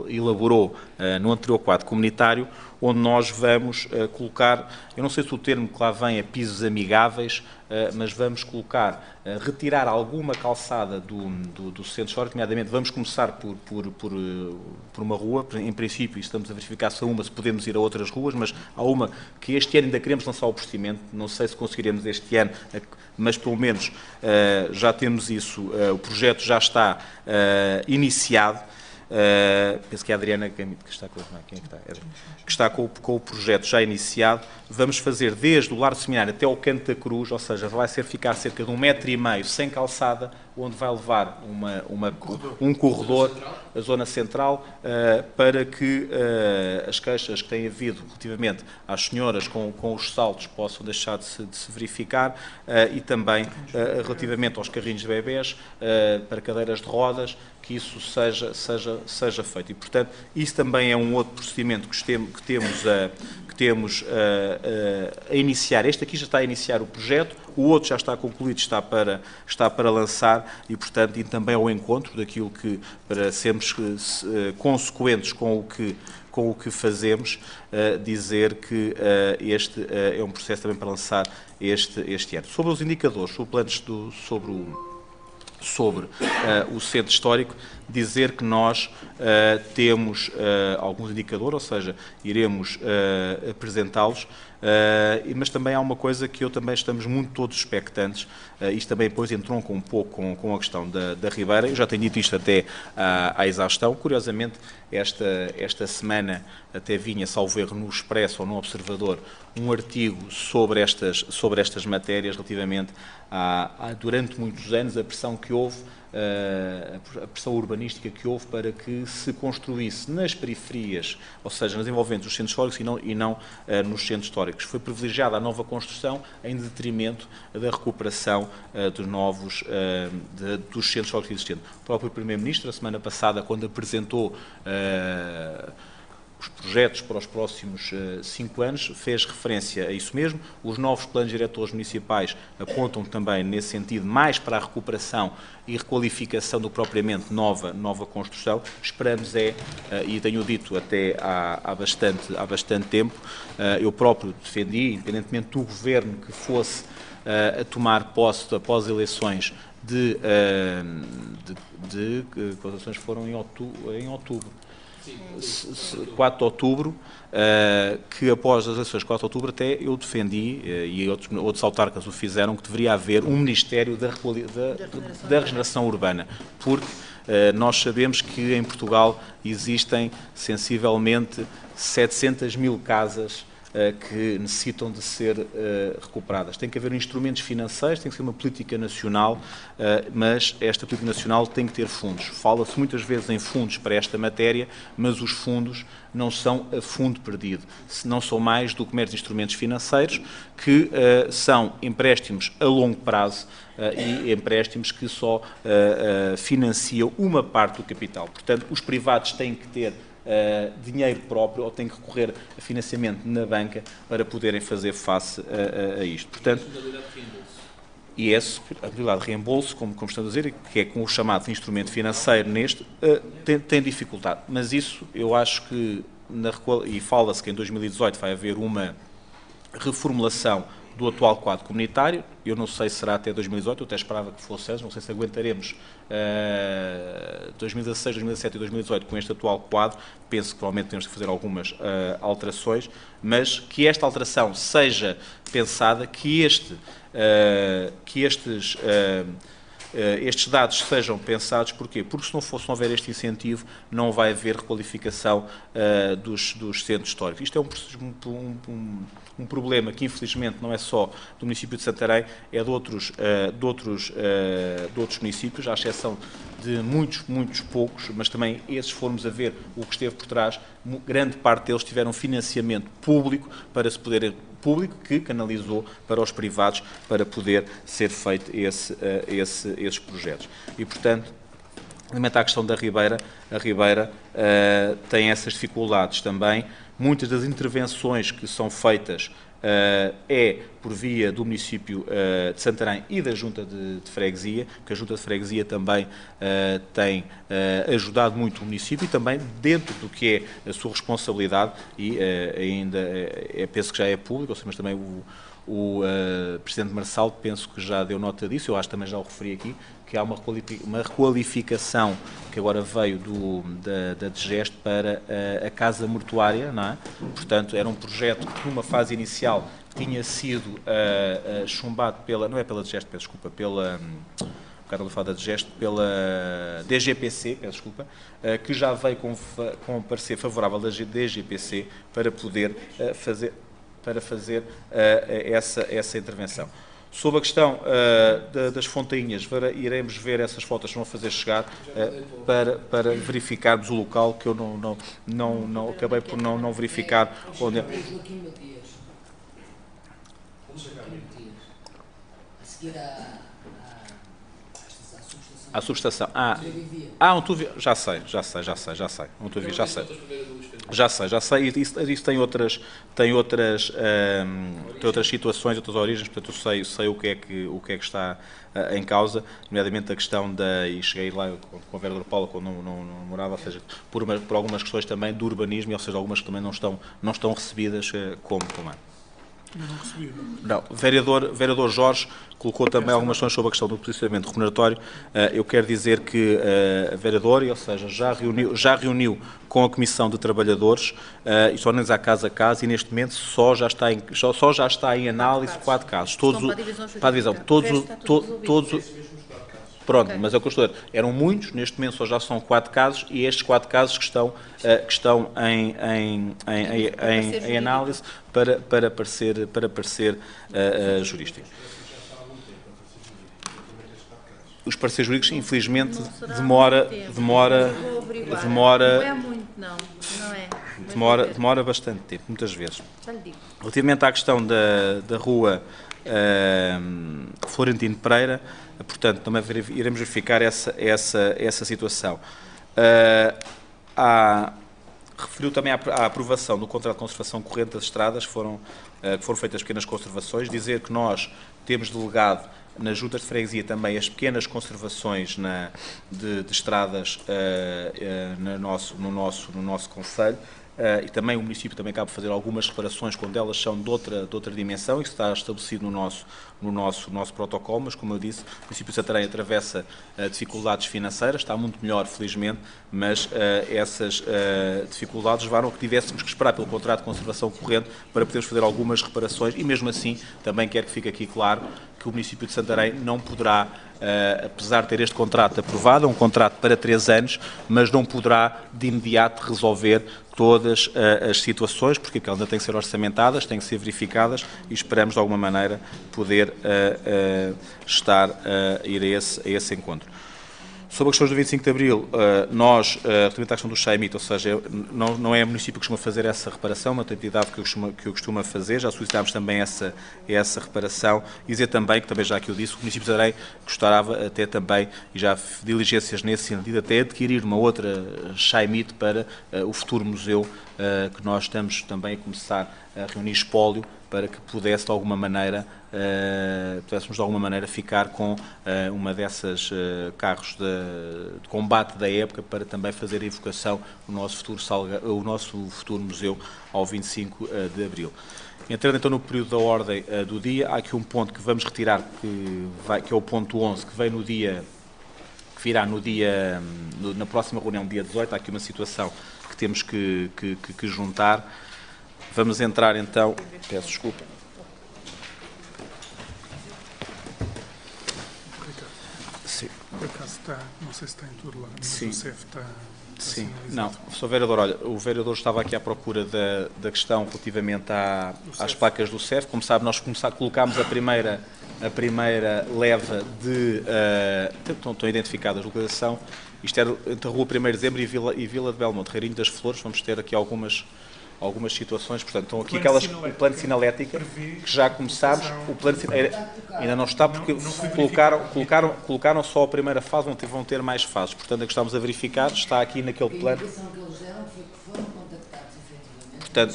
elaborou no anterior quadro comunitário, onde nós vamos colocar, eu não sei se o termo que lá vem é pisos amigáveis, mas vamos retirar alguma calçada do centro histórico, nomeadamente vamos começar por uma rua, em princípio estamos a verificar se podemos ir a outras ruas, mas há uma que este ano ainda queremos lançar o procedimento, não sei se conseguiremos este ano, mas pelo menos já temos isso, o projeto já está iniciado. Penso que é a Adriana que está com que está com o projeto já iniciado. Vamos fazer desde o lar do seminário até ao canto da cruz, ou seja, vai ficar cerca de 1,5 m sem calçada, onde vai levar um corredor a zona central, para que as queixas que têm havido relativamente às senhoras com os saltos possam deixar de se verificar, e também relativamente aos carrinhos de bebés, para cadeiras de rodas, que isso seja feito. E, portanto, isso também é um outro procedimento que temos a iniciar. Este aqui já está a iniciar o projeto, o outro já está concluído, está para lançar, e, portanto, e também ao encontro daquilo que, para sermos consequentes com o que fazemos, dizer que este é um processo também para lançar este ano. Sobre os indicadores, sobre o centro histórico, dizer que nós temos alguns indicadores, ou seja, iremos apresentá-los, mas também há uma coisa que também estamos muito todos expectantes, isto também depois entronca um pouco com a questão da Ribeira. Eu já tenho dito isto até à exaustão. Curiosamente, esta semana até vinha, salvo erro, no Expresso ou no Observador, um artigo sobre estas matérias relativamente durante muitos anos, a pressão que houve, a pressão urbanística que houve para que se construísse nas periferias, ou seja, nas envolventes dos centros históricos e não nos centros históricos. Foi privilegiada a nova construção em detrimento da recuperação dos centros históricos existentes. O próprio Primeiro-Ministro, a semana passada, quando apresentou os projetos para os próximos 5 anos, fez referência a isso mesmo. Os novos planos diretores municipais apontam também nesse sentido mais para a recuperação e requalificação do que propriamente nova construção. Esperamos e tenho dito até há bastante tempo, eu próprio defendi, independentemente do governo que fosse a tomar posse após eleições as eleições foram em outubro. 4 de outubro, que após as eleições de 4 de outubro até eu defendi, e outros autarcas o fizeram, que deveria haver um Ministério da Regeneração Urbana, porque nós sabemos que em Portugal existem sensivelmente 700 mil casas que necessitam de ser recuperadas. Tem que haver instrumentos financeiros, tem que ser uma política nacional, mas esta política nacional tem que ter fundos. Fala-se muitas vezes em fundos para esta matéria, mas os fundos não são a fundo perdido, não são mais do que meros instrumentos financeiros, que são empréstimos a longo prazo e empréstimos que só financiam uma parte do capital. Portanto, os privados têm que ter dinheiro próprio ou têm que recorrer a financiamento na banca para poderem fazer face a isto. Portanto, e essa modalidade de reembolso, como estamos a dizer, que é com o chamado instrumento financeiro tem dificuldade. Mas isso, eu acho que, e fala-se que em 2018 vai haver uma reformulação do atual quadro comunitário. Eu não sei se será até 2018, eu até esperava que fosse antes, não sei se aguentaremos 2016, 2017 e 2018 com este atual quadro. Penso que provavelmente temos que fazer algumas alterações, mas que esta alteração seja pensada, que estes dados sejam pensados. Porquê? Porque se não houver este incentivo, não vai haver requalificação dos centros históricos. Isto é um problema que, infelizmente, não é só do município de Santarém, é de outros municípios, à exceção de muitos poucos, mas também esses, formos a ver o que esteve por trás, grande parte deles tiveram financiamento público que canalizou para os privados para poder ser feito esses projetos. E, portanto, relativamente à questão da Ribeira, a Ribeira tem essas dificuldades também. Muitas das intervenções que são feitas por via do município de Santarém e da Junta de Freguesia, porque a Junta de Freguesia também tem ajudado muito o município e também dentro do que é a sua responsabilidade, e ainda penso que já é público, mas também o Presidente Marçal penso que já deu nota disso, eu acho que também já o referi aqui, que há uma requalificação que agora veio da DGEST para a Casa Mortuária, não é? Portanto, era um projeto que numa fase inicial tinha sido chumbado não é pela DGEST, peço desculpa, pela DGPC, peço desculpa, que já veio com parecer favorável da DGPC para poder fazer essa intervenção. Sobre a questão das fontainhas, iremos ver essas fotos que vão fazer chegar para verificarmos o local, que eu não acabei por não verificar onde é. A subestação. Um tubo. Já sei. Um tubo, já sei. Já sei. Isso tem outras situações, outras origens, portanto eu sei o que é que está em causa, nomeadamente a questão e cheguei lá com a vereadora Paula quando não morava, ou seja, por algumas questões também do urbanismo, ou seja, algumas que também não estão recebidas como é. Não recebi. Não. Vereador Jorge colocou também algumas questões sobre a questão do posicionamento remuneratório. Eu quero dizer que a vereadora, ou seja, já reuniu com a Comissão de Trabalhadores e só analisar caso a caso, e neste momento só já está em análise 4 casos. Todos para a divisão. Todos. Pronto, mas é o que eu estou a dizer. Eram muitos, neste momento só já são 4 casos, e estes 4 casos que estão em análise para parecer jurídico. Os pareceres jurídicos, infelizmente, demora. Não é muito, não é. Demora bastante tempo, muitas vezes. Já lhe digo. Relativamente à questão da rua Florentino Pereira, portanto, também iremos verificar essa situação. Referiu também à aprovação do contrato de conservação corrente das estradas, que foram feitas pequenas conservações, dizer que nós temos delegado nas juntas de freguesia também as pequenas conservações de estradas no nosso concelho. E também o município também acaba de fazer algumas reparações quando elas são de outra dimensão. Isso está estabelecido no nosso protocolo, mas como eu disse, o município de Santarém atravessa dificuldades financeiras, está muito melhor, felizmente, mas essas dificuldades levaram a que tivéssemos que esperar pelo contrato de conservação corrente para podermos fazer algumas reparações, e mesmo assim também quero que fique aqui claro que o município de Santarém não poderá, apesar de ter este contrato aprovado, é um contrato para 3 anos, mas não poderá de imediato resolver todas as situações, porque ainda têm que ser orçamentadas, têm que ser verificadas, e esperamos de alguma maneira poder ir a esse encontro. Sobre as questões do 25 de Abril, nós, relativamente à questão do Chaimite, ou seja, não é o município que costuma fazer essa reparação, uma entidade que eu costuma fazer, já solicitámos também essa reparação, e dizer também, que também já que eu disse, o município de Santarém gostava até também, e já diligências nesse sentido, até adquirir uma outra Chaimite para o futuro museu, que nós estamos também a começar a reunir espólio, para que pudéssemos de alguma maneira ficar com uma dessas carros de combate da época, para também fazer a evocação do nosso futuro museu ao 25 de Abril. Entrando então no período da ordem do dia, há aqui um ponto que vamos retirar, que é o ponto 11, que virá na próxima reunião, dia 18, há aqui uma situação que temos que juntar. Vamos entrar então, peço desculpa. Sim. Por acaso está, não sei se está em todo lado, mas Sim. o CEF está Sim, sinalizado. não, Sr. Vereador, olha, o vereador estava aqui à procura da questão relativamente às placas do CEF. Como sabe, nós colocámos a primeira leva estão identificadas a localização. Isto era entre a Rua 1º de Dezembro e Vila de Belmonte, Reirinho das Flores. Vamos ter aqui algumas situações, portanto, estão aqui o plano de sinalética, que já começámos, o plano ainda não está, porque colocaram só a primeira fase, vão ter mais fases, portanto, a que estamos a verificar está aqui naquele plano. Portanto,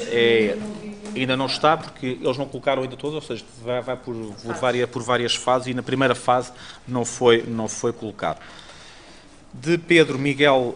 ainda não está, porque eles não colocaram ainda todos, ou seja, vai por várias fases, e na primeira fase não foi colocado. De Pedro Miguel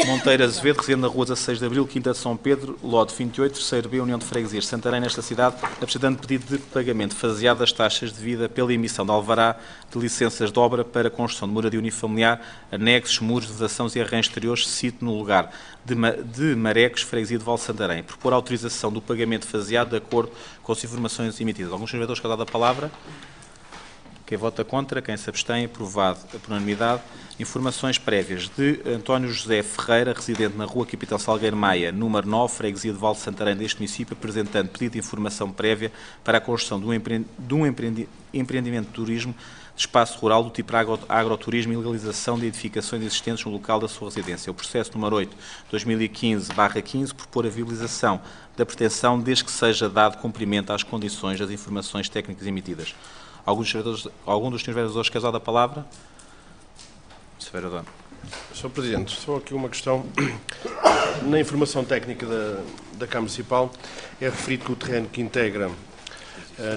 Monteiro Azevedo, residente na Rua 16 de Abril, Quinta de São Pedro, lote 28, 3º B, União de Freguesias, Santarém, nesta cidade, apresentando pedido de pagamento faseado das taxas devidas pela emissão de alvará de licenças de obra para construção de moradia unifamiliar, anexos, muros, vedações e arranjos exteriores, sítio no lugar de Marecos, Freguesia de Val Santarém. Propor a autorização do pagamento faseado de acordo com as informações emitidas. Alguns senhores vereadores que dado a palavra? Quem vota contra? Quem se abstém? Aprovado por unanimidade. Informações prévias de António José Ferreira, residente na Rua Capitão Salgueiro Maia, número 9, freguesia de Val de Santarém deste município, apresentando pedido de informação prévia para a construção de um empreendimento de turismo de espaço rural do tipo agroturismo e legalização de edificações existentes no local da sua residência. O processo número 8, 2015/15, propor a viabilização da pretensão desde que seja dado cumprimento às condições das informações técnicas emitidas. Algum dos senhores vereadores quer usar a palavra? Sr. Vereador. Sr. Presidente, só aqui uma questão. Na informação técnica da Câmara Municipal é referido que o terreno que integra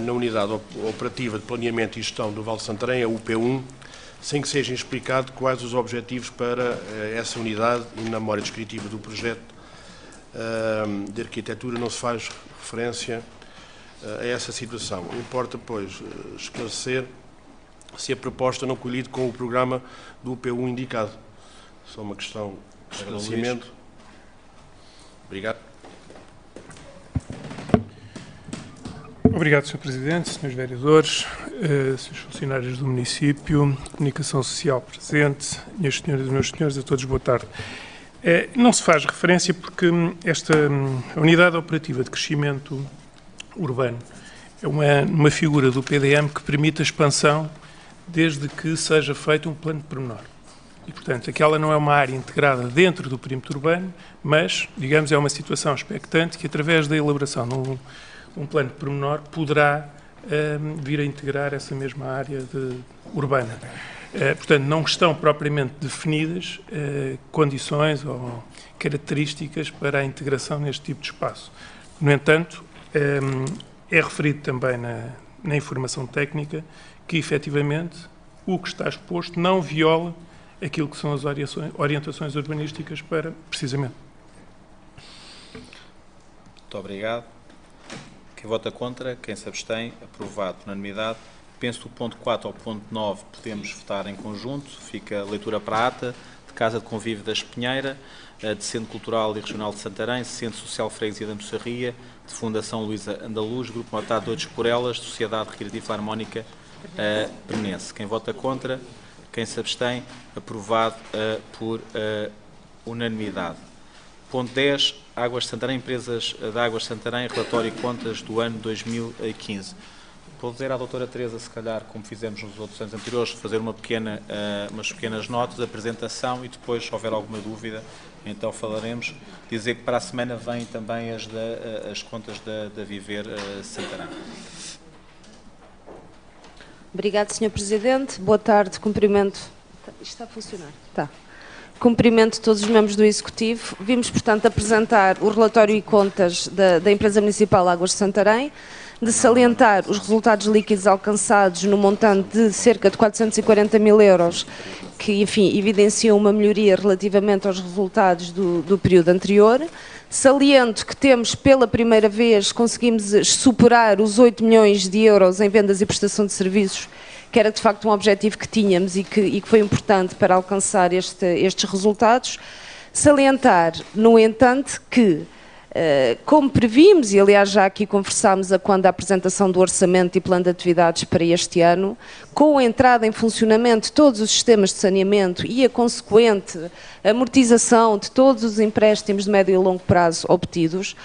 na Unidade Operativa de Planeamento e Gestão do Val de Santarém é o UP1, sem que seja explicado quais os objetivos para essa unidade e na memória descritiva do projeto de arquitetura não se faz referência a essa situação. Importa, pois, esclarecer se a proposta não colide com o programa do UP1 indicado. Só uma questão de esclarecimento. Obrigado. Obrigado, Sr. Presidente, Srs. Vereadores, Srs. Funcionários do município, Comunicação Social presente, minhas senhoras e meus senhores, a todos boa tarde. Não se faz referência porque esta Unidade Operativa de Crescimento Urbano é uma figura do PDM que permite a expansão desde que seja feito um plano de pormenor. E, portanto, aquela não é uma área integrada dentro do perímetro urbano, mas, digamos, é uma situação expectante que, através da elaboração de um plano de pormenor, poderá vir a integrar essa mesma área urbana. Portanto, não estão propriamente definidas condições ou características para a integração neste tipo de espaço. No entanto, é referido também na informação técnica que, efetivamente, o que está exposto não viola aquilo que são as orientações urbanísticas para, precisamente. Muito obrigado. Quem vota contra? Quem se abstém? Aprovado por unanimidade. Penso que do ponto 4 ao ponto 9 podemos votar em conjunto. Fica a leitura para a ata de Casa de Convívio da Espinheira, de Centro Cultural e Regional de Santarém, Centro Social Freguesia da Moçarria, de Fundação Luísa Andaluz, Grupo Matado Doidos por Elas, Sociedade Recreativa Harmónica Penense. Quem vota contra? Quem se abstém? Aprovado por unanimidade. Ponto 10. Águas de Santarém, Empresas de Águas de Santarém, relatório e contas do ano 2015. Vou dizer à doutora Teresa, se calhar, como fizemos nos outros anos anteriores, fazer umas pequenas notas de apresentação e depois, se houver alguma dúvida, então falaremos. Dizer que para a semana vêm também as contas da Viver Santarém. Obrigado, Sr. Presidente. Boa tarde. Cumprimento. Isto está a funcionar? Está. Cumprimento todos os membros do Executivo. Vimos, portanto, apresentar o relatório e contas da Empresa Municipal Águas de Santarém, de salientar os resultados líquidos alcançados no montante de cerca de 440 mil euros, que, enfim, evidenciam uma melhoria relativamente aos resultados do período anterior. Saliento que temos, pela primeira vez, conseguimos superar os 8 milhões de euros em vendas e prestação de serviços, que era de facto um objetivo que tínhamos e que foi importante para alcançar estes resultados. Salientar, no entanto, que, como previmos, e aliás já aqui conversámos quando a apresentação do orçamento e plano de atividades para este ano, com a entrada em funcionamento de todos os sistemas de saneamento e a consequente amortização de todos os empréstimos de médio e longo prazo obtidos,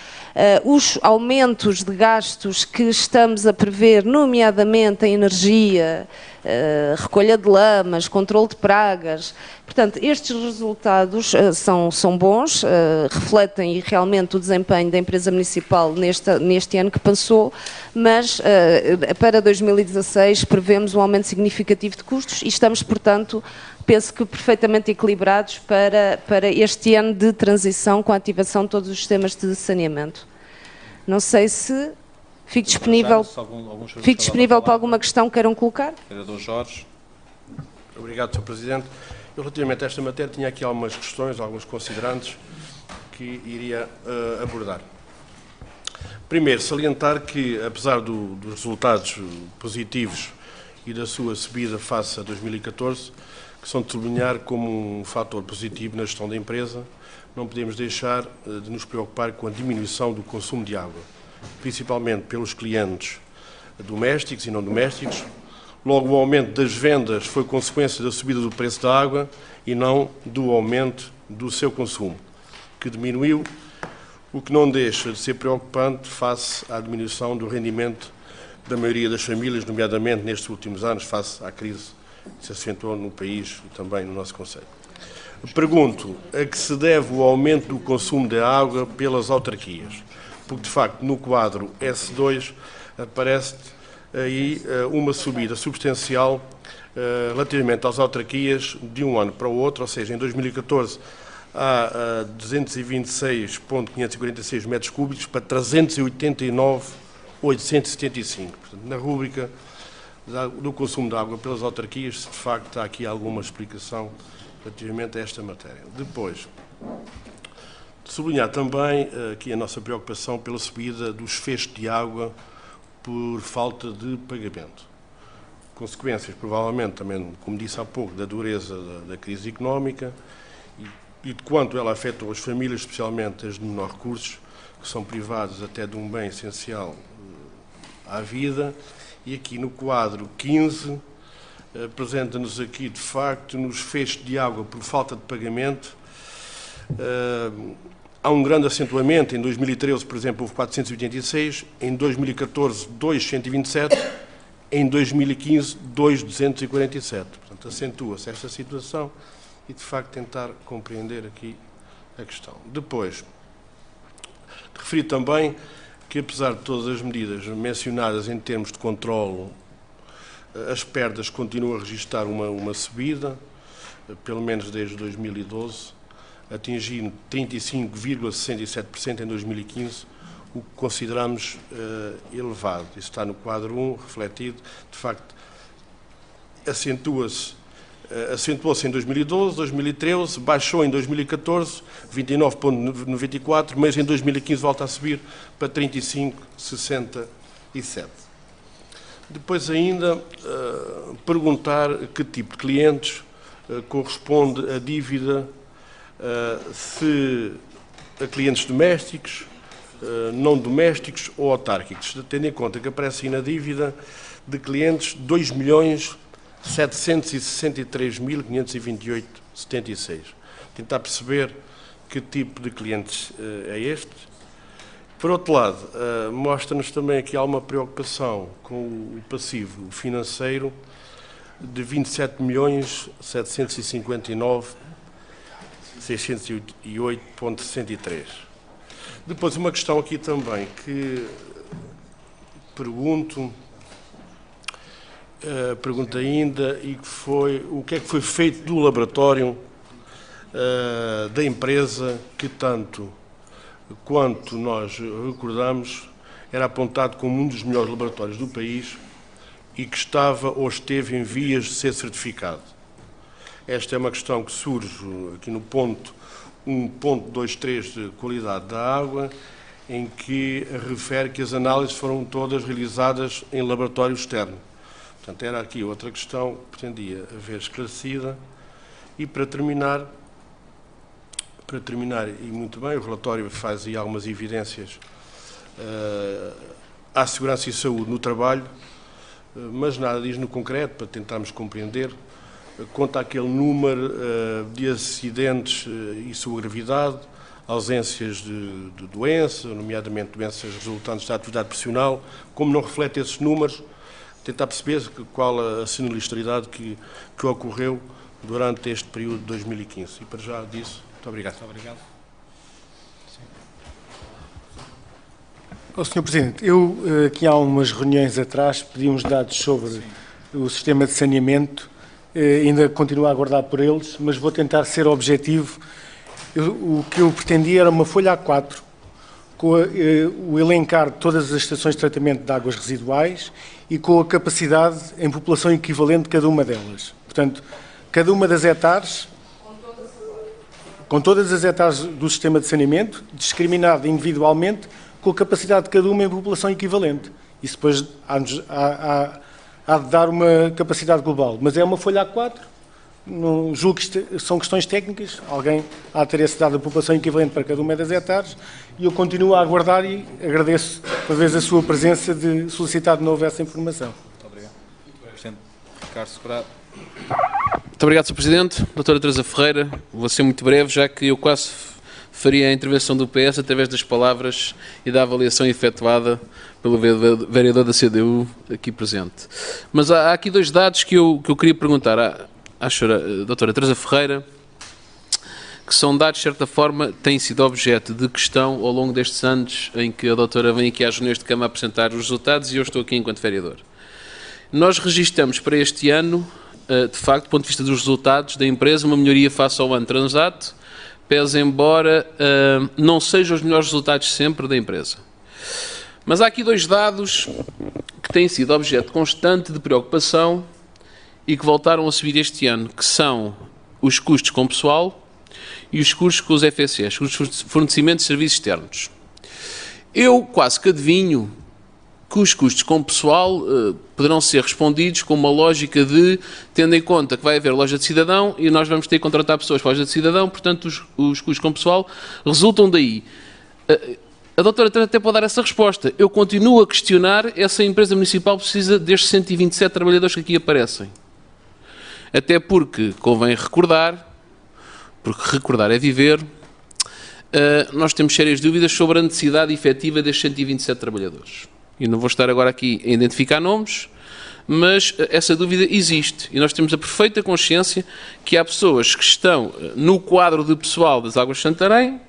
os aumentos de gastos que estamos a prever, nomeadamente em energia, recolha de lamas, controle de pragas. Portanto, estes resultados são bons, refletem realmente o desempenho da empresa municipal neste ano que passou, mas para 2016 prevemos um aumento significativo de custos e estamos, portanto, penso que perfeitamente equilibrados para este ano de transição com a ativação de todos os sistemas de saneamento. Não sei se fico disponível para alguma questão que queiram colocar. Vereador Jorge. Obrigado, Sr. Presidente. Eu, relativamente a esta matéria, tinha aqui algumas questões, alguns considerantes que iria abordar. Primeiro, salientar que, apesar dos resultados positivos e da sua subida face a 2014, que são de sublinhar como um fator positivo na gestão da empresa, não podemos deixar de nos preocupar com a diminuição do consumo de água, principalmente pelos clientes domésticos e não domésticos, Logo, o aumento das vendas foi consequência da subida do preço da água e não do aumento do seu consumo, que diminuiu, o que não deixa de ser preocupante face à diminuição do rendimento da maioria das famílias, nomeadamente nestes últimos anos, face à crise que se acentuou no país e também no nosso concelho. Pergunto a que se deve o aumento do consumo de água pelas autarquias, porque de facto no quadro S2 aparece aí uma subida substancial relativamente às autarquias de um ano para o outro, ou seja, em 2014 há 226.546 metros cúbicos para 389.875. Portanto, na rúbrica do consumo de água pelas autarquias, de facto, há aqui alguma explicação relativamente a esta matéria. Depois, sublinhar também aqui a nossa preocupação pela subida dos feixes de água por falta de pagamento. Consequências, provavelmente, também, como disse há pouco, da dureza da crise económica e de quanto ela afetou as famílias, especialmente as de menor recursos, que são privadas até de um bem essencial à vida. E aqui no quadro 15, apresenta-nos aqui, de facto, nos feixes de água por falta de pagamento. Há um grande acentuamento. Em 2013, por exemplo, houve 486, em 2014, 227, em 2015, 247. Portanto, acentua-se esta situação e, de facto, tentar compreender aqui a questão. Depois, referi também que, apesar de todas as medidas mencionadas em termos de controlo, as perdas continuam a registrar uma subida, pelo menos desde 2012, atingindo 35,67% em 2015, o que consideramos elevado. Isso está no quadro 1, refletido. De facto, acentuou-se em 2012, 2013, baixou em 2014, 29,94%, mas em 2015 volta a subir para 35,67%. Depois ainda perguntar que tipo de clientes corresponde a dívida, se a clientes domésticos, não domésticos ou autárquicos, tendo em conta que aparece aí na dívida de clientes 2.763.528,76. Tentar perceber que tipo de clientes é este. Por outro lado, mostra-nos também aqui alguma preocupação com o passivo financeiro de 27.759.608,63. Depois, uma questão aqui também que pergunto ainda, e que foi o que é que foi feito do laboratório da empresa que tanto quanto nós recordamos era apontado como um dos melhores laboratórios do país e que estava ou esteve em vias de ser certificado. Esta é uma questão que surge aqui no ponto 1.23 de qualidade da água, em que refere que as análises foram todas realizadas em laboratório externo. Portanto, era aqui outra questão que pretendia haver esclarecida. E para terminar, e muito bem, o relatório faz aí algumas evidências à segurança e saúde no trabalho, mas nada diz no concreto, para tentarmos compreender, quanto àquele número de acidentes e sua gravidade, ausências de doença, nomeadamente doenças resultantes da atividade profissional, como não reflete esses números, tentar perceber qual a sinistralidade que ocorreu durante este período de 2015. E para já disso, muito obrigado. Muito obrigado. Sr. Presidente, eu aqui há umas reuniões atrás pedi uns dados sobre o sistema de saneamento, ainda continuo a aguardar por eles, mas vou tentar ser objetivo. O que eu pretendia era uma folha A4 com o elencar de todas as estações de tratamento de águas residuais e com a capacidade em população equivalente de cada uma delas. Portanto, cada uma das hectares, com todas as hectares do sistema de saneamento, discriminado individualmente, com a capacidade de cada uma em população equivalente. Isso depois há de dar uma capacidade global. Mas é uma folha A4, não julgo que são questões técnicas, alguém há de ter esse dado da população equivalente para cada uma das hectares, e eu continuo a aguardar e agradeço, talvez, a sua presença de solicitar de novo essa informação. Muito obrigado. Ricardo Sobrado. Muito obrigado, Sr. Presidente. Doutora Teresa Ferreira, vou ser muito breve, já que eu quase faria a intervenção do PS através das palavras e da avaliação efetuada pelo vereador da CDU aqui presente. Mas há aqui dois dados que eu queria perguntar à senhora doutora Teresa Ferreira, que são dados, de certa forma, têm sido objeto de questão ao longo destes anos em que a doutora vem aqui às reuniões de Câmara apresentar os resultados e eu estou aqui enquanto vereador. Nós registramos para este ano, de facto, do ponto de vista dos resultados da empresa, uma melhoria face ao ano transato, pese embora não sejam os melhores resultados sempre da empresa. Mas há aqui dois dados que têm sido objeto constante de preocupação e que voltaram a subir este ano, que são os custos com pessoal e os custos com os FSEs, os fornecimentos de serviços externos. Eu quase que adivinho que os custos com pessoal poderão ser respondidos com uma lógica de, tendo em conta que vai haver loja de cidadão e nós vamos ter que contratar pessoas para a loja de cidadão, portanto os custos com pessoal resultam daí. A doutora até pode dar essa resposta. Eu continuo a questionar, essa empresa municipal precisa destes 127 trabalhadores que aqui aparecem. Até porque convém recordar, porque recordar é viver, nós temos sérias dúvidas sobre a necessidade efetiva destes 127 trabalhadores. E não vou estar agora aqui a identificar nomes, mas essa dúvida existe. E nós temos a perfeita consciência que há pessoas que estão no quadro de pessoal das Águas de Santarém,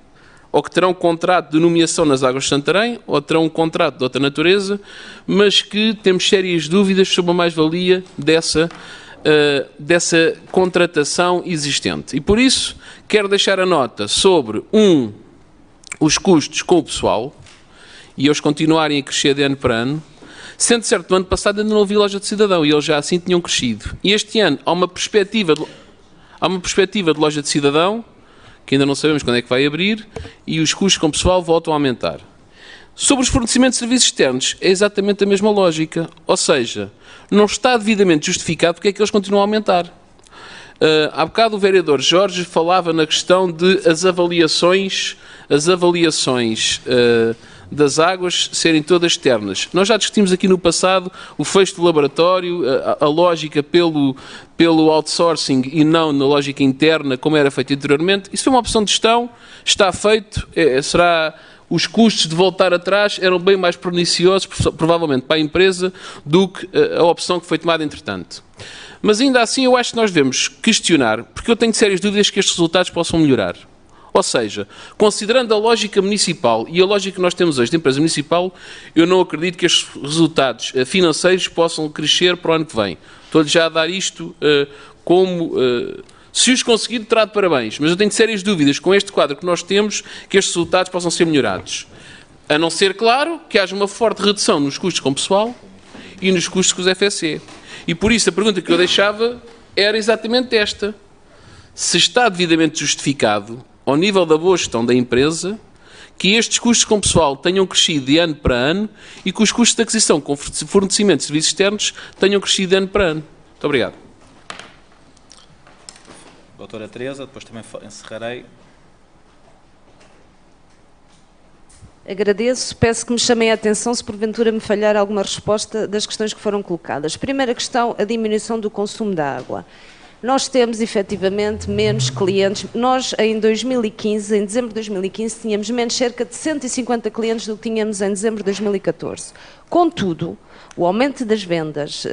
ou que terão contrato de nomeação nas Águas de Santarém, ou terão um contrato de outra natureza, mas que temos sérias dúvidas sobre a mais-valia dessa contratação existente. E por isso quero deixar a nota sobre, os custos com o pessoal, e eles continuarem a crescer de ano para ano, sendo certo, no ano passado ainda não houve loja de cidadão, e eles já assim tinham crescido. E este ano há uma perspectiva de loja de cidadão, que ainda não sabemos quando é que vai abrir, e os custos com o pessoal voltam a aumentar. Sobre os fornecimentos de serviços externos, é exatamente a mesma lógica, ou seja, não está devidamente justificado porque é que eles continuam a aumentar. Há bocado o vereador Jorge falava na questão de as avaliações das águas serem todas externas. Nós já discutimos aqui no passado o fecho do laboratório, a lógica pelo outsourcing e não na lógica interna, como era feito anteriormente. Isso foi uma opção de gestão, está feito, os custos de voltar atrás eram bem mais perniciosos, provavelmente, para a empresa, do que a opção que foi tomada entretanto. Mas ainda assim eu acho que nós devemos questionar, porque eu tenho sérias dúvidas que estes resultados possam melhorar. Ou seja, considerando a lógica municipal e a lógica que nós temos hoje de empresa municipal, eu não acredito que estes resultados financeiros possam crescer para o ano que vem. Estou-lhe já a dar isto como... se os conseguir, terá de parabéns. Mas eu tenho sérias dúvidas com este quadro que nós temos que estes resultados possam ser melhorados. A não ser, claro, que haja uma forte redução nos custos com o pessoal e nos custos com os FSE. E por isso a pergunta que eu deixava era exatamente esta. Se está devidamente justificado, ao nível da boa gestão da empresa, que estes custos com pessoal tenham crescido de ano para ano e que os custos de aquisição com fornecimento de serviços externos tenham crescido de ano para ano. Muito obrigado. Doutora Teresa, depois também encerrarei. Agradeço. Peço que me chamem a atenção se porventura me falhar alguma resposta das questões que foram colocadas. Primeira questão, a diminuição do consumo da água. Nós temos, efetivamente, menos clientes. Nós, em 2015, em dezembro de 2015, tínhamos menos cerca de 150 clientes do que tínhamos em dezembro de 2014. Contudo, o aumento das vendas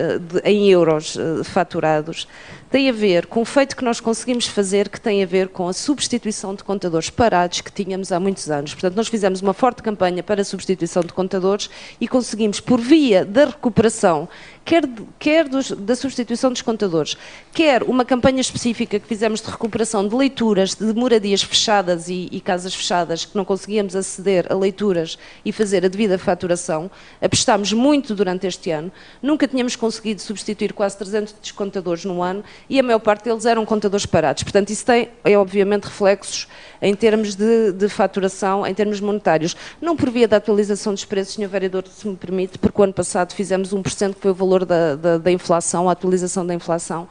em euros faturados tem a ver com o feito que nós conseguimos fazer, que tem a ver com a substituição de contadores parados que tínhamos há muitos anos. Portanto, nós fizemos uma forte campanha para a substituição de contadores e conseguimos, por via da recuperação, quer da substituição dos contadores, quer uma campanha específica que fizemos de recuperação de leituras de moradias fechadas e casas fechadas que não conseguíamos aceder a leituras e fazer a devida faturação, apostámos muito durante este ano, nunca tínhamos conseguido substituir quase 300 contadores no ano e a maior parte deles eram contadores parados. Portanto, isso tem, obviamente, reflexos em termos de faturação, em termos monetários. Não por via da atualização dos preços, Sr. Vereador, se me permite, porque o ano passado fizemos 1%, que foi o valor da inflação, a atualização da inflação.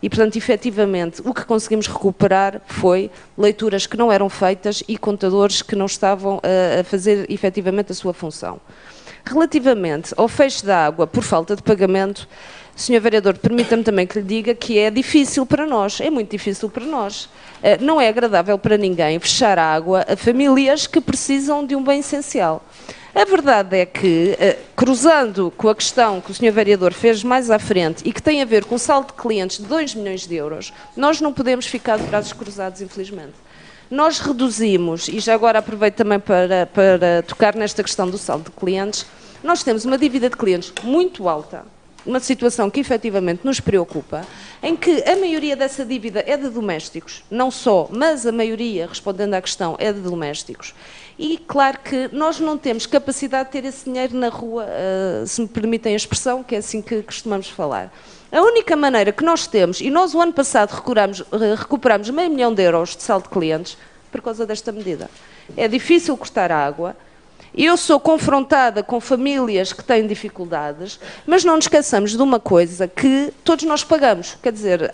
E, portanto, efetivamente, o que conseguimos recuperar foi leituras que não eram feitas e contadores que não estavam a fazer efetivamente a sua função. Relativamente ao fecho da água por falta de pagamento, Sr. Vereador, permita-me também que lhe diga que é difícil para nós, é muito difícil para nós. Não é agradável para ninguém fechar a água a famílias que precisam de um bem essencial. A verdade é que, cruzando com a questão que o Sr. Vereador fez mais à frente e que tem a ver com o saldo de clientes de 2 milhões de euros, nós não podemos ficar de braços cruzados, infelizmente. Nós reduzimos, e já agora aproveito também para tocar nesta questão do saldo de clientes, nós temos uma dívida de clientes muito alta, uma situação que efetivamente nos preocupa, em que a maioria dessa dívida é de domésticos, não só, mas a maioria, respondendo à questão, é de domésticos. E claro que nós não temos capacidade de ter esse dinheiro na rua, se me permitem a expressão, que é assim que costumamos falar. A única maneira que nós temos, e nós o ano passado recuperamos €500 mil de saldo de clientes por causa desta medida. É difícil cortar a água. Eu sou confrontada com famílias que têm dificuldades, mas não nos esqueçamos de uma coisa que todos nós pagamos. Quer dizer,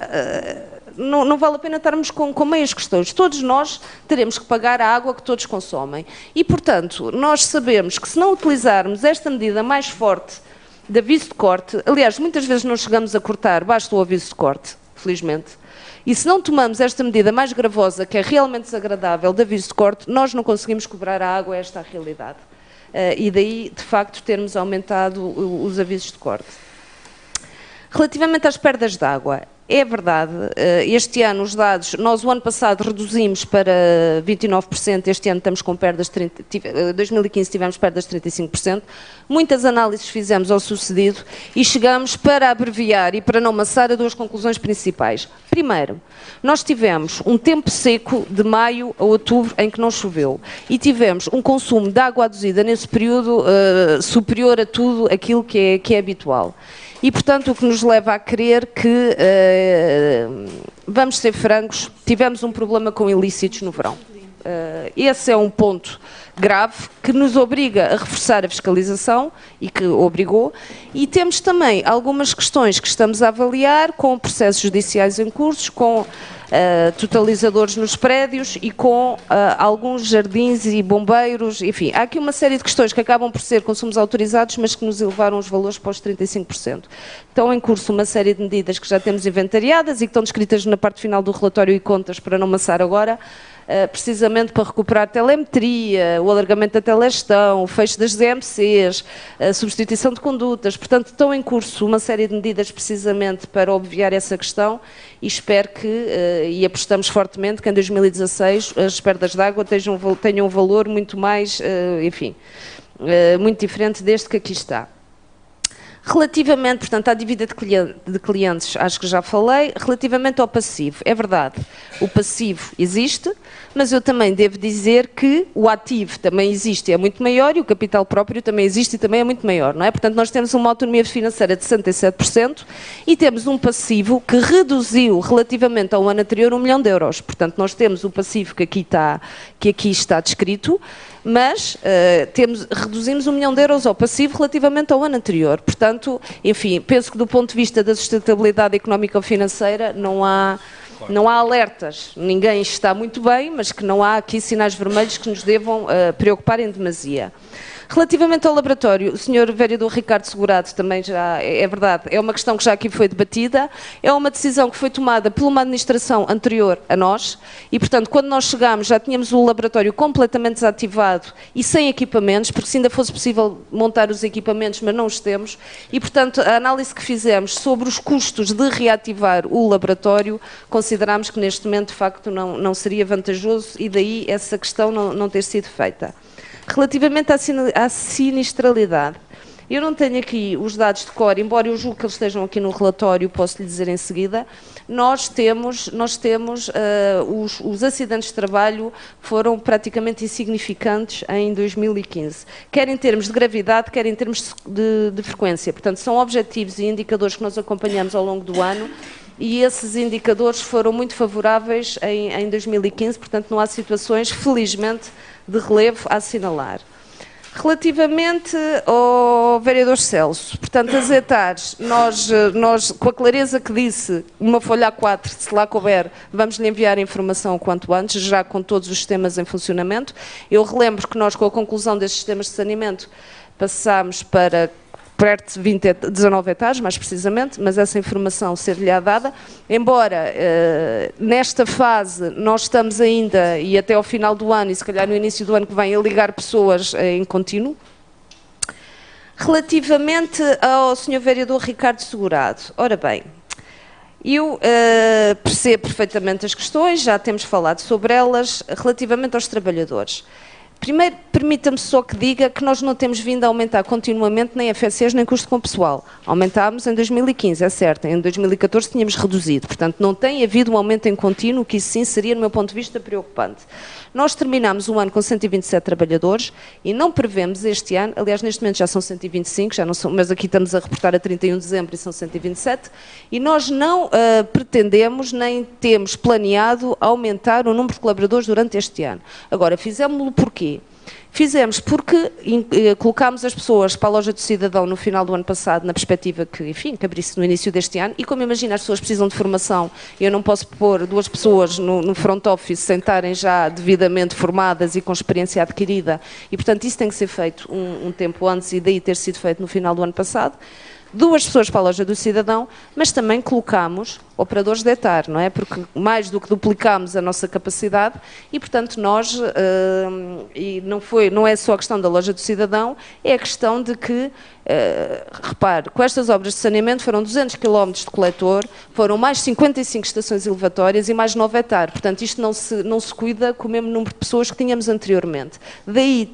não vale a pena estarmos com meias questões. Todos nós teremos que pagar a água que todos consomem. E, portanto, nós sabemos que se não utilizarmos esta medida mais forte de aviso de corte, aliás, muitas vezes não chegamos a cortar, basta o aviso de corte, felizmente, e se não tomamos esta medida mais gravosa, que é realmente desagradável, de aviso de corte, nós não conseguimos cobrar a água, esta é a realidade. E daí, de facto, termos aumentado os avisos de corte. Relativamente às perdas de água, é verdade, este ano os dados, nós o ano passado reduzimos para 29%, este ano estamos com perdas, 2015 tivemos perdas de 35%, muitas análises fizemos ao sucedido e chegamos, para abreviar e para não amassar, a 2 conclusões principais. Primeiro, nós tivemos um tempo seco de maio a outubro em que não choveu e tivemos um consumo de água aduzida nesse período superior a tudo aquilo que é habitual. E, portanto, o que nos leva a crer que, vamos ser francos, tivemos um problema com ilícitos no verão. Esse é um ponto grave que nos obriga a reforçar a fiscalização e que obrigou, e temos também algumas questões que estamos a avaliar com processos judiciais em curso, com totalizadores nos prédios e com alguns jardins e bombeiros, enfim, há aqui uma série de questões que acabam por ser consumos autorizados, mas que nos elevaram os valores para os 35%. Estão em curso uma série de medidas que já temos inventariadas e que estão descritas na parte final do relatório e contas, para não amassar agora, precisamente para recuperar a telemetria, o alargamento da telegestão, o fecho das DMCs, a substituição de condutas. Portanto, estão em curso uma série de medidas precisamente para obviar essa questão e espero que, e apostamos fortemente, que em 2016 as perdas de água tenham um valor muito mais, enfim, muito diferente deste que aqui está. Relativamente, portanto, à dívida de clientes, acho que já falei. Relativamente ao passivo, é verdade, o passivo existe, mas eu também devo dizer que o ativo também existe e é muito maior e o capital próprio também existe e também é muito maior, não é? Portanto, nós temos uma autonomia financeira de 67% e temos um passivo que reduziu relativamente ao ano anterior €1 milhão. Portanto, nós temos o passivo que aqui está descrito, mas reduzimos €1 milhão ao passivo relativamente ao ano anterior. Portanto, enfim, penso que do ponto de vista da sustentabilidade económica ou financeira não há alertas. Ninguém está muito bem, mas que não há aqui sinais vermelhos que nos devam preocupar em demasia. Relativamente ao laboratório, o Sr. Vereador Ricardo Segurado também já, é verdade, é uma questão que já aqui foi debatida, é uma decisão que foi tomada por uma administração anterior a nós e, portanto, quando nós chegámos já tínhamos o laboratório completamente desativado e sem equipamentos, porque se ainda fosse possível montar os equipamentos, mas não os temos, e, portanto, a análise que fizemos sobre os custos de reativar o laboratório, considerámos que neste momento, de facto, não seria vantajoso e daí essa questão não ter sido feita. Relativamente à sinistralidade, eu não tenho aqui os dados de cor, embora eu julgue que eles estejam aqui no relatório, posso lhe dizer em seguida. Nós temos os acidentes de trabalho foram praticamente insignificantes em 2015, quer em termos de gravidade, quer em termos de frequência. Portanto, são objetivos e indicadores que nós acompanhamos ao longo do ano e esses indicadores foram muito favoráveis em 2015, portanto não há situações, felizmente, de relevo a assinalar. Relativamente ao vereador Celso, portanto, as etares, nós, com a clareza que disse, uma folha A4, se lá couber, vamos lhe enviar a informação o quanto antes, já com todos os sistemas em funcionamento. Eu relembro que nós, com a conclusão destes sistemas de saneamento, passámos para perto de 19 hectares, mais precisamente, mas essa informação ser-lhe dada, embora nesta fase nós estamos ainda, e até ao final do ano, e se calhar no início do ano que vem, a ligar pessoas em contínuo. Relativamente ao Sr. Vereador Ricardo Segurado, ora bem, eu percebo perfeitamente as questões, já temos falado sobre elas, relativamente aos trabalhadores. Primeiro, permita-me só que diga que nós não temos vindo a aumentar continuamente nem FSEs nem custo com pessoal. Aumentámos em 2015, é certo, em 2014 tínhamos reduzido, portanto não tem havido um aumento em contínuo, que isso sim seria, do meu ponto de vista, preocupante. Nós terminámos o ano com 127 trabalhadores e não prevemos este ano, aliás neste momento já são 125, já não são, mas aqui estamos a reportar a 31 de dezembro e são 127, e nós não pretendemos nem temos planeado aumentar o número de colaboradores durante este ano. Agora, fizemos-lo porquê? Fizemos porque colocámos as pessoas para a loja do cidadão no final do ano passado, na perspectiva que, enfim, que abrisse no início deste ano, e como imagina, as pessoas precisam de formação, eu não posso pôr duas pessoas no front office sem estarem já devidamente formadas e com experiência adquirida, e portanto isso tem que ser feito um tempo antes e daí ter sido feito no final do ano passado. Duas pessoas para a loja do cidadão, mas também colocámos operadores de etar, não é? Porque mais do que duplicámos a nossa capacidade e, portanto, nós, e não é só a questão da loja do cidadão, é a questão de que, repare, com estas obras de saneamento foram 200 km de coletor, foram mais 55 estações elevatórias e mais 9 etar. Portanto, isto não se cuida com o mesmo número de pessoas que tínhamos anteriormente. Daí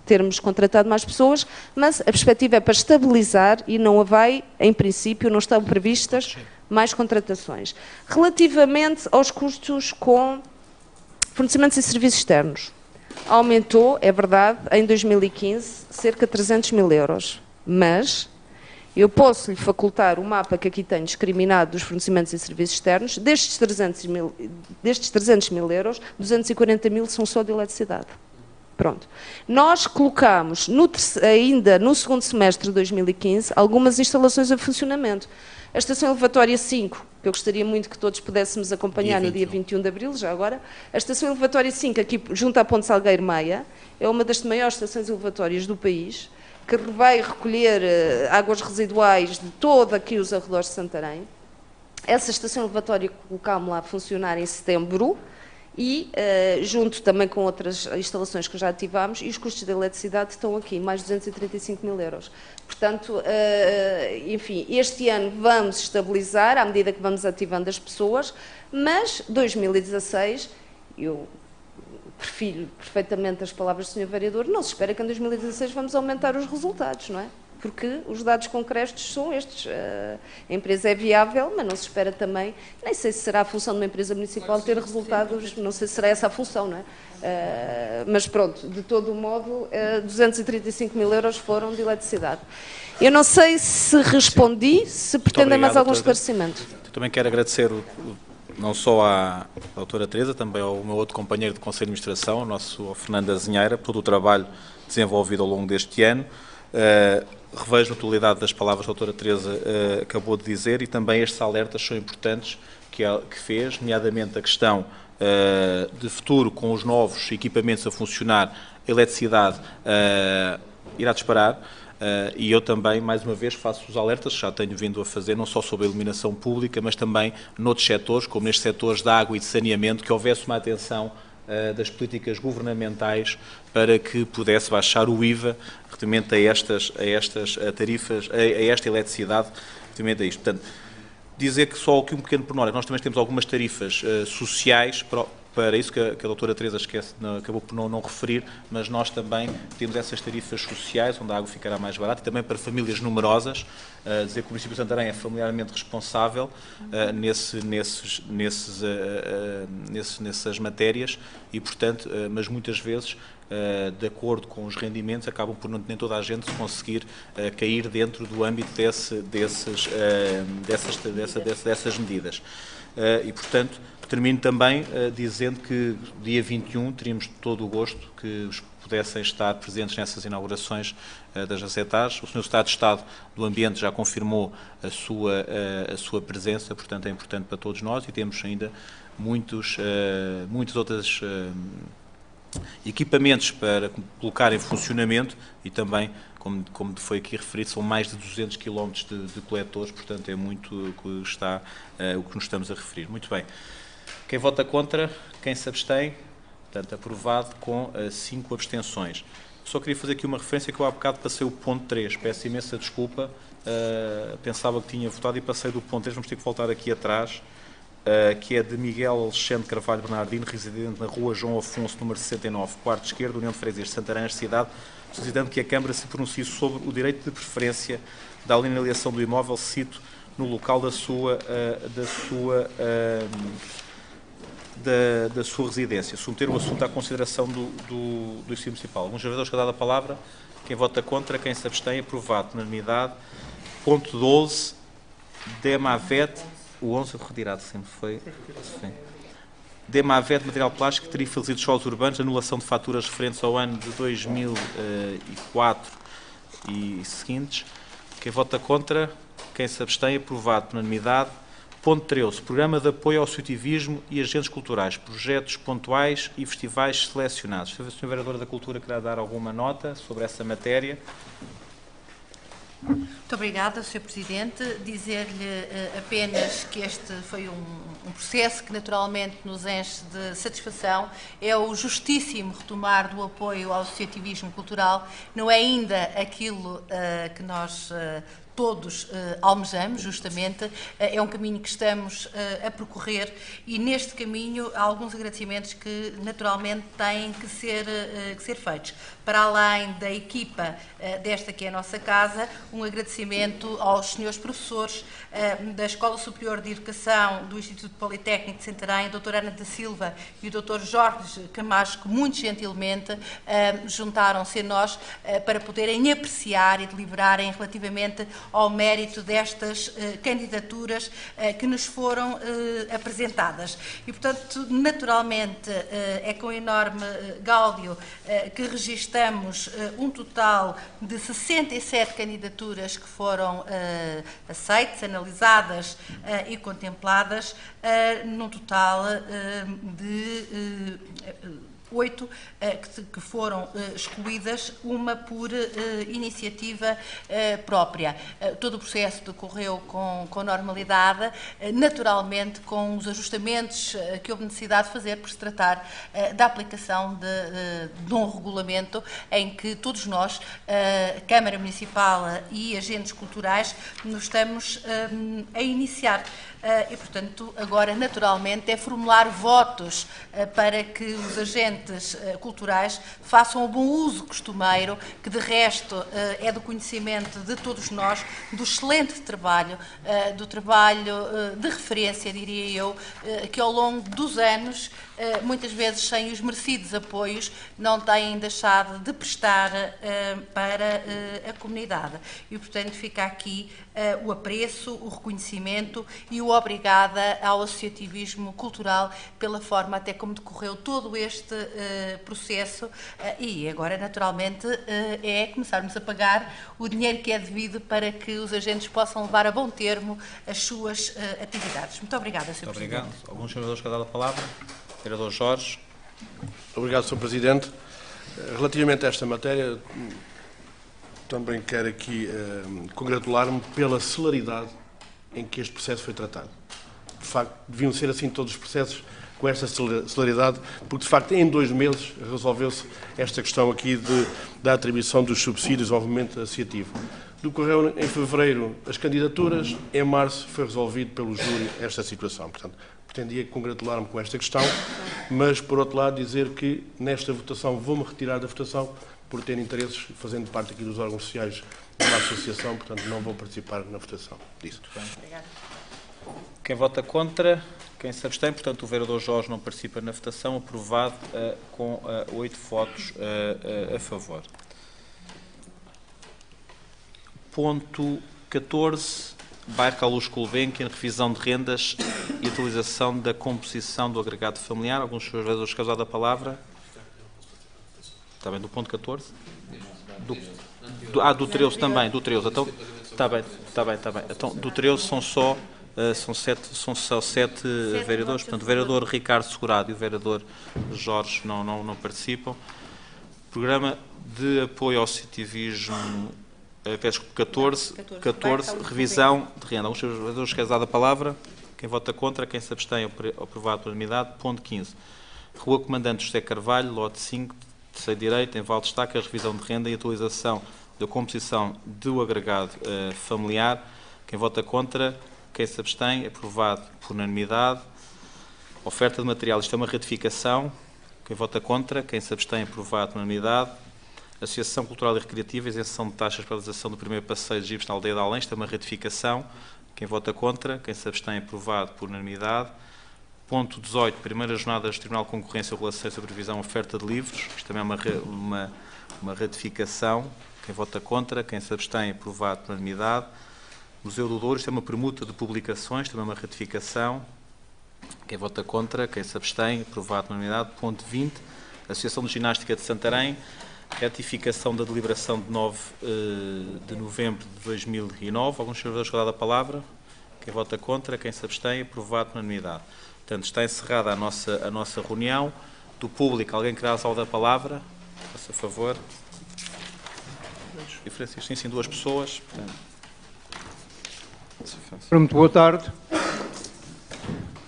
termos contratado mais pessoas, mas a perspectiva é para estabilizar e não vai, em princípio, não estão previstas mais contratações. Relativamente aos custos com fornecimentos e serviços externos, aumentou, é verdade, em 2015, cerca de 300 mil euros, mas eu posso-lhe facultar o mapa que aqui tenho discriminado dos fornecimentos e serviços externos, destes 300 mil euros, 240 mil são só de eletricidade. Pronto. Nós colocamos, ainda no segundo semestre de 2015, algumas instalações em funcionamento. A estação elevatória 5, que eu gostaria muito que todos pudéssemos acompanhar no dia 21 de abril, já agora. A estação elevatória 5, aqui junto à Ponte Salgueiro Maia, é uma das maiores estações elevatórias do país, que vai recolher águas residuais de todo aqui os arredores de Santarém. Essa estação elevatória colocámos lá a funcionar em setembro, e junto também com outras instalações que já ativámos, e os custos de eletricidade estão aqui, mais 235 mil euros. Portanto, enfim, este ano vamos estabilizar, à medida que vamos ativando as pessoas, mas 2016, eu prefiro perfeitamente as palavras do Sr. Vereador, não se espera que em 2016 vamos aumentar os resultados, não é? Porque os dados concretos são estes. A empresa é viável, mas não se espera também, nem sei se será a função de uma empresa municipal ter resultados, não sei se será essa a função, não é? Mas pronto, de todo o modo, 235 mil euros foram de eletricidade. Eu não sei se respondi, se pretendem mais algum esclarecimento. Eu também quero agradecer não só à doutora Teresa, também ao meu outro companheiro de Conselho de Administração, ao Fernando Azinheira, por todo o trabalho desenvolvido ao longo deste ano. Revejo a totalidade das palavras que a doutora Teresa acabou de dizer e também estes alertas são importantes que fez, nomeadamente a questão de futuro com os novos equipamentos a funcionar, a eletricidade irá disparar. E eu também, mais uma vez, faço os alertas que já tenho vindo a fazer, não só sobre a iluminação pública, mas também noutros setores, como nestes setores de água e de saneamento, que houvesse uma atenção das políticas governamentais para que pudesse baixar o IVA relativamente a estas tarifas, a esta eletricidade, relativamente a isto. Portanto, dizer que só aqui um pequeno pormenor, nós também temos algumas tarifas sociais para isso que a doutora Teresa acabou por não referir, mas nós também temos essas tarifas sociais, onde a água ficará mais barata, e também para famílias numerosas, dizer que o município de Santarém é familiarmente responsável nessas matérias, e portanto, mas muitas vezes, de acordo com os rendimentos, acabam por nem toda a gente conseguir cair dentro do âmbito dessas medidas. E portanto, termino também dizendo que dia 21 teríamos todo o gosto que os pudessem estar presentes nessas inaugurações das ACETAs. O Sr. Secretário de Estado do Ambiente já confirmou a sua presença, portanto é importante para todos nós, e temos ainda muitos outros equipamentos para colocar em funcionamento e também como foi aqui referido, são mais de 200 km de coletores, portanto é muito o que nos estamos a referir. Muito bem. Quem vota contra? Quem se abstém? Portanto, aprovado com 5 abstenções. Só queria fazer aqui uma referência que eu há bocado passei o ponto 3. Peço imensa desculpa. Pensava que tinha votado e passei do ponto 3. Vamos ter que voltar aqui atrás. Que é de Miguel Alexandre Carvalho Bernardino, residente na Rua João Afonso, número 69, quarto esquerdo, União de Freguesias de Santarém, cidade, solicitando que a Câmara se pronuncie sobre o direito de preferência da alienação do imóvel, cito, no local da sua residência. Submeter o assunto à consideração do Distrito Municipal. Alguns vereadores que dado a palavra. Quem vota contra, quem se abstém, aprovado. Unanimidade. Ponto 12. Demavet. O 11 retirado, sempre foi. Sim. Demavet, material plástico, tarifa de solos urbanos, anulação de faturas referentes ao ano de 2004 e seguintes. Quem vota contra, quem se abstém, aprovado. Unanimidade. Ponto 13. Programa de apoio ao associativismo e agentes culturais, projetos pontuais e festivais selecionados. Se a Sra. Vereadora da Cultura quer dar alguma nota sobre essa matéria. Muito obrigada, Sr. Presidente. Dizer-lhe apenas que este foi um processo que naturalmente nos enche de satisfação. É o justíssimo retomar do apoio ao associativismo cultural. Não é ainda aquilo que nós todos almejamos, justamente, é um caminho que estamos a percorrer e neste caminho há alguns agradecimentos que naturalmente têm que ser feitos. Para além da equipa desta que é a nossa casa, um agradecimento aos senhores professores da Escola Superior de Educação do Instituto Politécnico de Santarém, a doutora Ana da Silva e o doutor Jorge Camacho, que muito gentilmente juntaram-se a nós para poderem apreciar e deliberarem relativamente ao mérito destas candidaturas que nos foram apresentadas. E, portanto, naturalmente, é com enorme gáudio que registramos um total de 67 candidaturas que foram aceitas, analisadas e contempladas, num total de 8 que foram excluídas, uma por iniciativa própria. Todo o processo decorreu com normalidade, naturalmente com os ajustamentos que houve necessidade de fazer por se tratar da aplicação de um regulamento em que todos nós, Câmara Municipal e agentes culturais, nos estamos a iniciar. E, portanto, agora, naturalmente, é formular votos para que os agentes culturais façam o bom uso costumeiro, que, de resto, é do conhecimento de todos nós, do excelente trabalho, do trabalho de referência, diria eu, que ao longo dos anos, muitas vezes sem os merecidos apoios, não têm deixado de prestar para a comunidade. E, portanto, fica aqui o apreço, o reconhecimento e o obrigada ao associativismo cultural pela forma até como decorreu todo este processo e agora, naturalmente, é começarmos a pagar o dinheiro que é devido para que os agentes possam levar a bom termo as suas atividades. Muito obrigada, Sr. Presidente. Muito obrigado. Alguns senadores que dar a palavra? Vereador Jorge. Obrigado, Sr. Presidente. Relativamente a esta matéria, também quero aqui congratular-me pela celeridade em que este processo foi tratado. De facto, deviam ser assim todos os processos com esta celeridade, porque de facto em 2 meses resolveu-se esta questão aqui da atribuição dos subsídios ao movimento associativo. Decorreu em fevereiro as candidaturas, em março foi resolvido pelo júri esta situação. Portanto, pretendia congratular-me com esta questão, mas por outro lado dizer que nesta votação vou-me retirar da votação por ter interesses, fazendo parte aqui dos órgãos sociais de uma associação, portanto não vou participar na votação disso. Obrigada. Quem vota contra, quem se abstém, portanto o vereador Jorge não participa na votação, aprovado com 8 votos a favor. Ponto 14, Bairro Carlos Gulbenkian, revisão de rendas e atualização da composição do agregado familiar. Alguns dos vereadores que da palavra. Está bem, do ponto 14? Do 13 também, do 13. Então, está bem. Então, do 13 são só 7 vereadores. Portanto, o vereador Ricardo Segurado e o vereador Jorge não participam. Programa de apoio ao citivismo, 14, revisão de renda. Alguns vereadores querem dar a palavra. Quem vota contra, quem se abstém, aprovado por unanimidade. Ponto 15. Rua Comandante José Carvalho, lote 5, terceiro direito, em Val destaca a revisão de renda e atualização da composição do agregado familiar. Quem vota contra, quem se abstém, aprovado por unanimidade. Oferta de material, isto é uma ratificação. Quem vota contra, quem se abstém, aprovado por unanimidade. Associação Cultural e Recreativa, isenção de taxas para a realização do primeiro passeio de jipes na Aldeia de Além, isto é uma ratificação. Quem vota contra, quem se abstém, aprovado por unanimidade. Ponto 18, primeira jornada do Tribunal de Concorrência, Regulação e Supervisão, oferta de livros, isto também é uma ratificação. Quem vota contra, quem se abstém, aprovado por unanimidade. Museu do Douro, isto é uma permuta de publicações, também é uma ratificação. Quem vota contra, quem se abstém, aprovado por unanimidade. Ponto 20, Associação de Ginástica de Santarém, ratificação da deliberação de 9 de novembro de 2009. Alguns senhores vão dar a palavra. Quem vota contra, quem se abstém, aprovado por unanimidade. Portanto, está encerrada a nossa reunião. Do público, alguém quer dar a palavra? Faça favor. Diferenças, sim, duas pessoas. Muito boa tarde.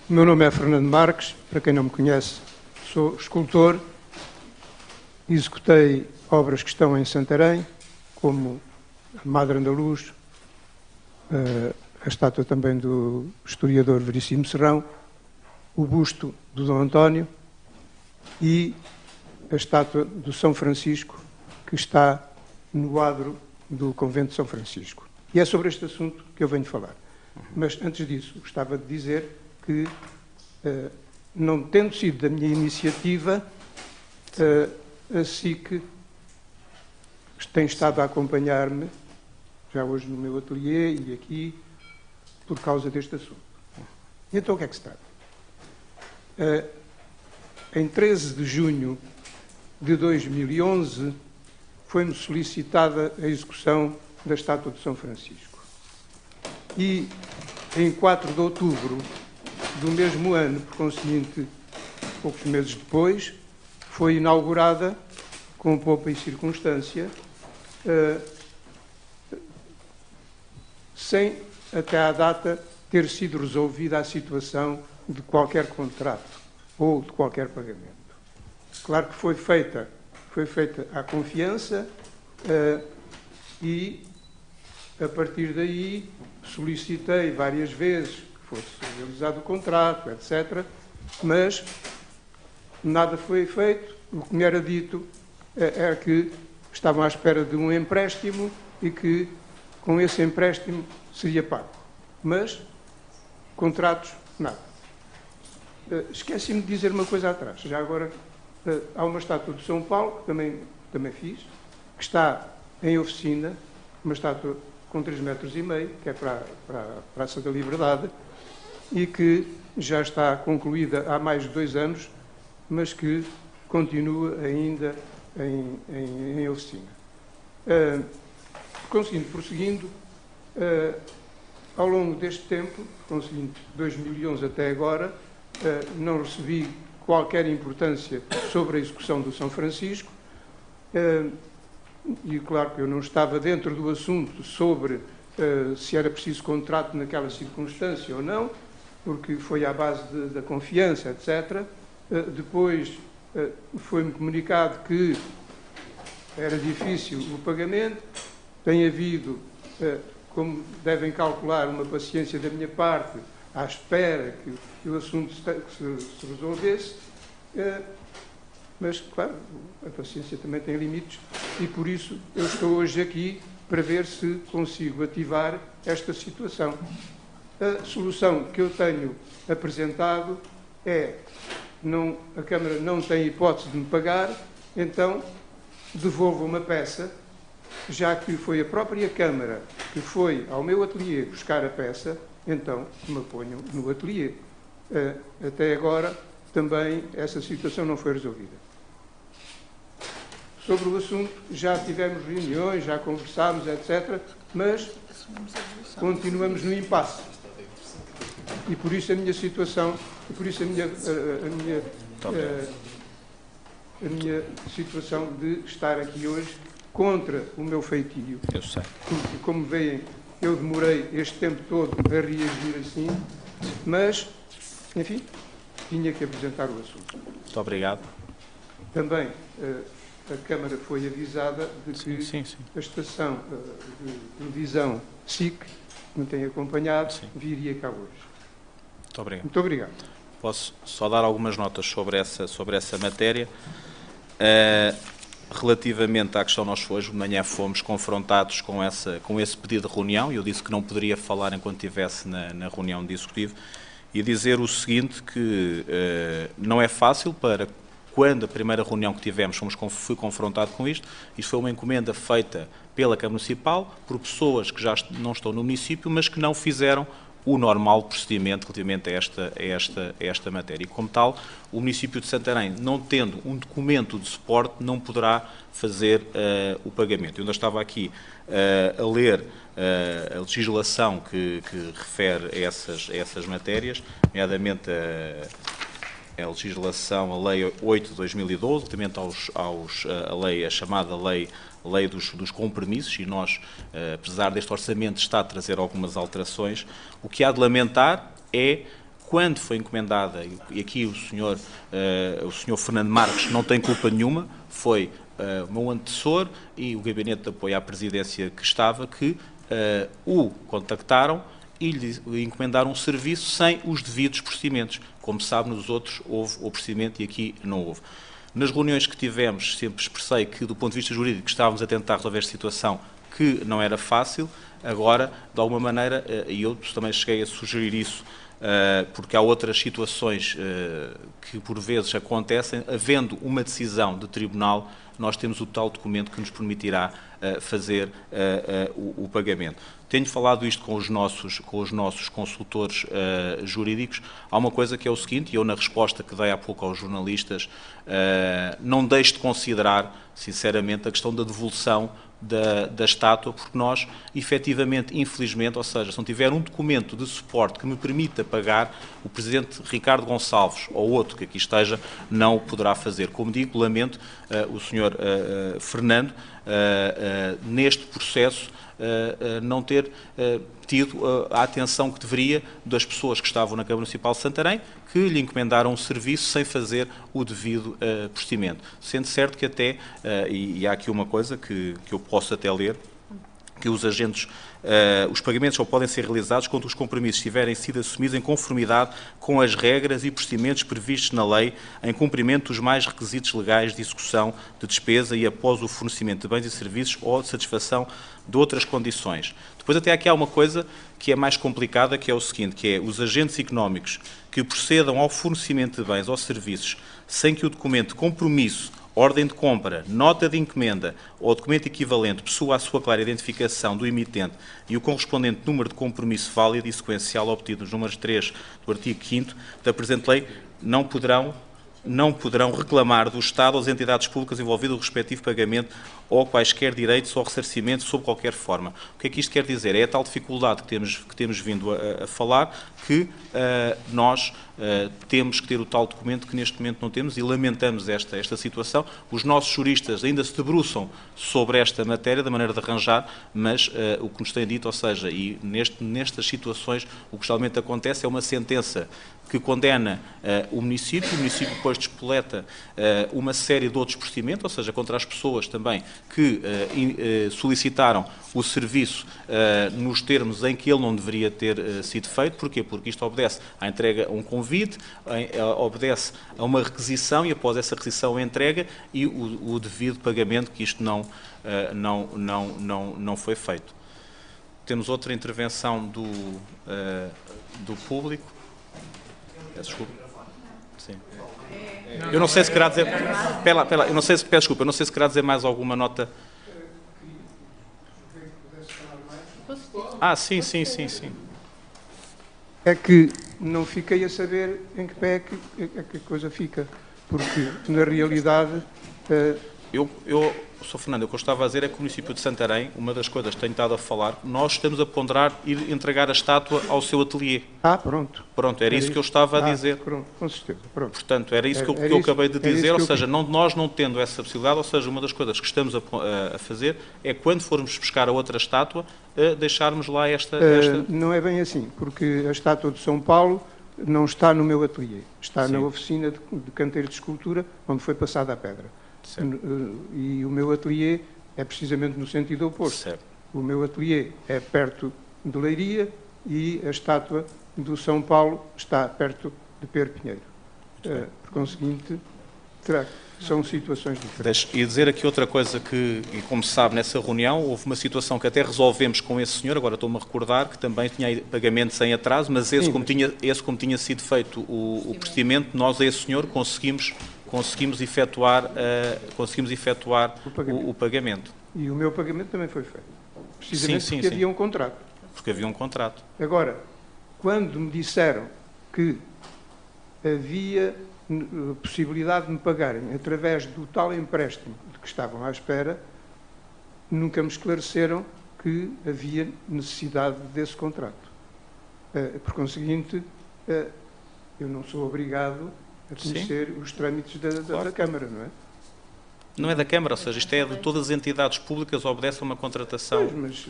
O meu nome é Fernando Marques. Para quem não me conhece, sou escultor. Executei obras que estão em Santarém, como a Madre Andaluz, a estátua também do historiador Veríssimo Serrão, o busto do Dom António e a estátua do São Francisco, que está no adro do Convento de São Francisco. E é sobre este assunto que eu venho falar. Mas, antes disso, gostava de dizer que, não tendo sido da minha iniciativa, a SIC tem estado a acompanhar-me, já hoje no meu ateliê e aqui, por causa deste assunto. E então o que é que se trata? Em 13 de junho de 2011, foi-me solicitada a execução da estátua de São Francisco. E em 4 de outubro do mesmo ano, por conseguinte, poucos meses depois, foi inaugurada com pompa e circunstância, sem, até à data, ter sido resolvida a situação de qualquer contrato ou de qualquer pagamento. Claro que foi feita à confiança e, a partir daí, solicitei várias vezes que fosse realizado o contrato, etc., mas nada foi feito. O que me era dito é que estavam à espera de um empréstimo e que, com esse empréstimo, seria pago. Mas, contratos, nada. Esqueci-me de dizer uma coisa atrás. Já agora, há uma estátua de São Paulo, que também fiz, que está em oficina, uma estátua com 3,5 metros, que é para a Praça da Liberdade, e que já está concluída há mais de 2 anos, mas que continua ainda em oficina. Prosseguindo, ao longo deste tempo, conseguindo 2011 até agora, não recebi qualquer importância sobre a execução do São Francisco, e claro que eu não estava dentro do assunto sobre se era preciso contrato naquela circunstância ou não, porque foi à base da confiança, etc. Depois foi-me comunicado que era difícil o pagamento, tem havido, como devem calcular, uma paciência da minha parte à espera que o assunto se resolvesse, mas, claro, a paciência também tem limites e, por isso, eu estou hoje aqui para ver se consigo ativar esta situação. A solução que eu tenho apresentado é, a Câmara não tem hipótese de me pagar, então devolvo uma peça, já que foi a própria Câmara que foi ao meu ateliê buscar a peça, então me ponham no ateliê. Até agora também essa situação não foi resolvida. Sobre o assunto já tivemos reuniões, já conversámos, etc., mas continuamos no impasse. E por isso a minha situação, e por isso a minha a minha situação de estar aqui hoje contra o meu feitio. Eu sei. Porque, como veem, eu demorei este tempo todo a reagir assim, mas, enfim, tinha que apresentar o assunto. Muito obrigado. Também a Câmara foi avisada de que Sim. a estação de televisão SIC, que me tem acompanhado, viria cá hoje. Muito obrigado. Muito obrigado. Posso só dar algumas notas sobre essa matéria. Relativamente à questão, nós hoje de manhã fomos confrontados com esse pedido de reunião, e eu disse que não poderia falar enquanto estivesse na reunião de executivo, e dizer o seguinte, que não é fácil para... Quando a primeira reunião que tivemos fui confrontado com isto, isto foi uma encomenda feita pela Câmara Municipal por pessoas que já não estão no município, mas que não fizeram o normal procedimento relativamente a esta matéria. E, como tal, o município de Santarém, não tendo um documento de suporte, não poderá fazer o pagamento. Eu ainda estava aqui a ler a legislação que refere a essas matérias, nomeadamente a legislação, a Lei 8 de 2012, relativamente a chamada Lei dos compromissos, e nós, apesar deste orçamento estar a trazer algumas alterações, o que há de lamentar é, quando foi encomendada, e aqui o senhor Fernando Marques não tem culpa nenhuma, foi o meu antecessor e o gabinete de apoio à presidência que estava, que o contactaram e lhe encomendaram um serviço sem os devidos procedimentos. Como sabe, nos outros houve o procedimento e aqui não houve. Nas reuniões que tivemos, sempre expressei que, do ponto de vista jurídico, estávamos a tentar resolver esta situação, que não era fácil. Agora, de alguma maneira, e eu também cheguei a sugerir isso, porque há outras situações que por vezes acontecem, havendo uma decisão de tribunal, nós temos o tal documento que nos permitirá fazer o pagamento. Tenho falado isto com os nossos consultores jurídicos. Há uma coisa que é o seguinte, e eu na resposta que dei há pouco aos jornalistas, não deixo de considerar, sinceramente, a questão da devolução da estátua, porque nós, efetivamente, infelizmente, ou seja, se não tiver um documento de suporte que me permita pagar, o Presidente Ricardo Gonçalves ou outro que aqui esteja não o poderá fazer. Como digo, lamento o Sr. Fernando, neste processo, não ter tido a atenção que deveria das pessoas que estavam na Câmara Municipal de Santarém, que lhe encomendaram um serviço sem fazer o devido procedimento. Sendo certo que até, e há aqui uma coisa que eu posso até ler, que os pagamentos só podem ser realizados quando os compromissos tiverem sido assumidos em conformidade com as regras e procedimentos previstos na lei, em cumprimento dos mais requisitos legais de execução de despesa e após o fornecimento de bens e serviços ou de satisfação de outras condições. Depois até aqui há uma coisa que é mais complicada, que é o seguinte, que é os agentes económicos que procedam ao fornecimento de bens ou serviços sem que o documento de compromisso, ordem de compra, nota de encomenda ou documento equivalente possua a sua clara identificação do emitente e o correspondente número de compromisso válido e sequencial obtido nos números 3 do artigo 5º da presente lei, não poderão reclamar do Estado ou das entidades públicas envolvidas o respectivo pagamento ou quaisquer direitos ou ressarcimentos sob qualquer forma. O que é que isto quer dizer? É a tal dificuldade que temos vindo a falar, que nós temos que ter o tal documento que neste momento não temos e lamentamos esta situação. Os nossos juristas ainda se debruçam sobre esta matéria, da maneira de arranjar, mas o que nos tem dito, ou seja, e nestas situações o que geralmente acontece é uma sentença que condena o município depois despoleta uma série de outros procedimentos, ou seja, contra as pessoas também que solicitaram o serviço nos termos em que ele não deveria ter sido feito. Porquê? Porque isto obedece à entrega a um convite, obedece a uma requisição e após essa requisição a entrega e o devido pagamento, que isto não foi feito. Temos outra intervenção do público. Desculpa. Sim. Eu não sei se querá dizer. Eu não sei se. Peço desculpa, eu não sei se querá dizer mais alguma nota. Sim. É que não fiquei a saber em que pé é que a coisa fica, porque na realidade Sr. Fernando, o que eu estava a dizer é que o município de Santarém, uma das coisas que tenho estado a falar, nós estamos a ponderar ir entregar a estátua ao seu ateliê. Pronto. Pronto, era isso que eu estava a dizer. Pronto, com certeza. Pronto. Portanto, era isso que eu acabei de dizer, ou seja, nós não tendo essa possibilidade, ou seja, uma das coisas que estamos a fazer é, quando formos buscar a outra estátua, deixarmos lá esta... Não é bem assim, porque a estátua de São Paulo não está no meu ateliê, está na oficina de canteiro de escultura, onde foi passada a pedra. E o meu ateliê é precisamente no sentido oposto. Certo. O meu ateliê é perto de Leiria e a estátua do São Paulo está perto de Pedro Pinheiro. Por conseguinte, são situações diferentes. E dizer aqui outra coisa que, e como se sabe, nessa reunião houve uma situação que até resolvemos com esse senhor, agora estou-me a recordar, que também tinha pagamento sem atraso, mas esse, como tinha sido feito o procedimento, nós a esse senhor conseguimos efetuar o pagamento. E o meu pagamento também foi feito. Precisamente porque havia um contrato. Porque havia um contrato. Agora, quando me disseram que havia possibilidade de me pagarem através do tal empréstimo de que estavam à espera, nunca me esclareceram que havia necessidade desse contrato. Por conseguinte, eu não sou obrigado a conhecer os trâmites da Câmara, não é? Não é da Câmara, ou seja, isto é de todas as entidades públicas, obedece a uma contratação. Mas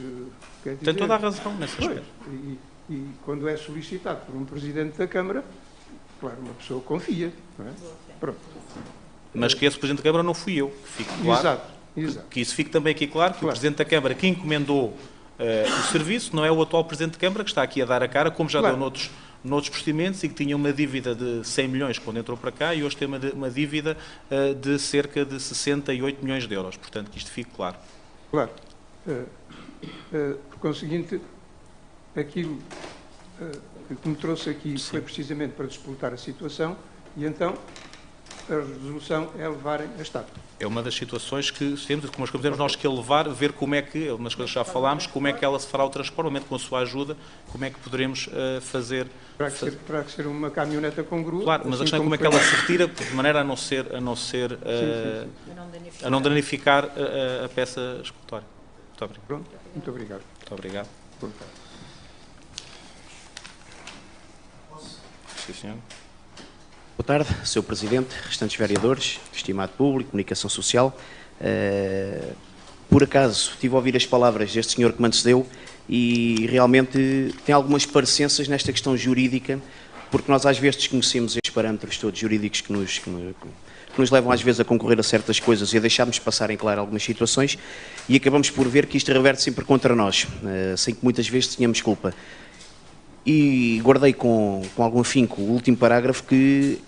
quer dizer, tem toda a razão nesse aspecto. E quando é solicitado por um Presidente da Câmara, claro, uma pessoa confia, não é? Pronto. Mas que esse Presidente da Câmara não fui eu, que fique claro. Exato. Que isso fique também aqui claro, que o Presidente da Câmara que encomendou o serviço não é o atual Presidente da Câmara que está aqui a dar a cara, como já deu noutros procedimentos, e que tinha uma dívida de 100 milhões quando entrou para cá e hoje tem uma dívida de cerca de 68 milhões de euros. Portanto, que isto fique claro. Claro. Por conseguinte, aquilo que me trouxe aqui foi precisamente para disputar a situação e então a resolução é levarem a estátua. É uma das situações que temos, como temos nós que levar, ver como é que, umas coisas já falámos, como é que ela se fará o transporte, com a sua ajuda, como é que poderemos fazer... Terá que ser uma caminhoneta com grua. Claro, mas a questão é como é que ela se retira, de maneira a não danificar a peça escultórica. Muito obrigado. Pronto, muito obrigado. Muito obrigado. Sim, senhor. Boa tarde, Sr. Presidente, restantes vereadores, estimado público, comunicação social. Por acaso, estive a ouvir as palavras deste senhor que me antecedeu e realmente tem algumas parecenças nesta questão jurídica, porque nós às vezes desconhecemos estes parâmetros todos jurídicos que nos levam às vezes a concorrer a certas coisas e a deixarmos passar em claro algumas situações e acabamos por ver que isto reverte sempre contra nós, sem que muitas vezes tenhamos culpa. E guardei com algum afinco o último parágrafo que,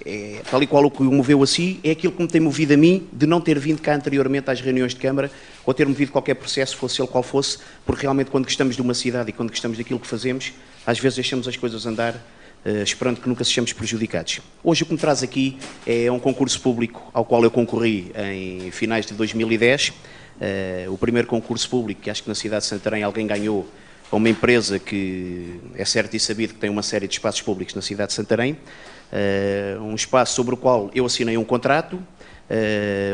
tal e qual o que o moveu a si, é aquilo que me tem movido a mim de não ter vindo cá anteriormente às reuniões de Câmara ou ter movido qualquer processo, fosse ele qual fosse, porque realmente quando gostamos de uma cidade e quando gostamos daquilo que fazemos, às vezes deixamos as coisas andar esperando que nunca sejamos prejudicados. Hoje o que me traz aqui é um concurso público ao qual eu concorri em finais de 2010, o primeiro concurso público que acho que na cidade de Santarém alguém ganhou a uma empresa que é certo e sabido que tem uma série de espaços públicos na cidade de Santarém, um espaço sobre o qual eu assinei um contrato,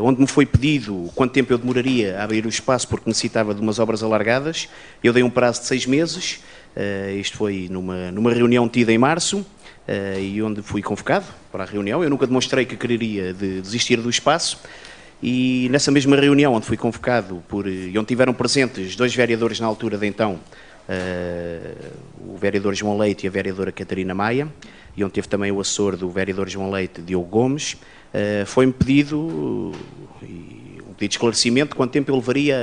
onde me foi pedido quanto tempo eu demoraria a abrir o espaço porque necessitava de umas obras alargadas. Eu dei um prazo de 6 meses, isto foi numa reunião tida em março, e onde fui convocado para a reunião. Eu nunca demonstrei que quereria desistir do espaço, e nessa mesma reunião onde fui convocado e onde tiveram presentes 2 vereadores na altura de então, o vereador João Leite e a vereadora Catarina Maia, e onde teve também o assessor do vereador João Leite, Diogo Gomes, foi-me pedido um pedido de esclarecimento de quanto tempo eu levaria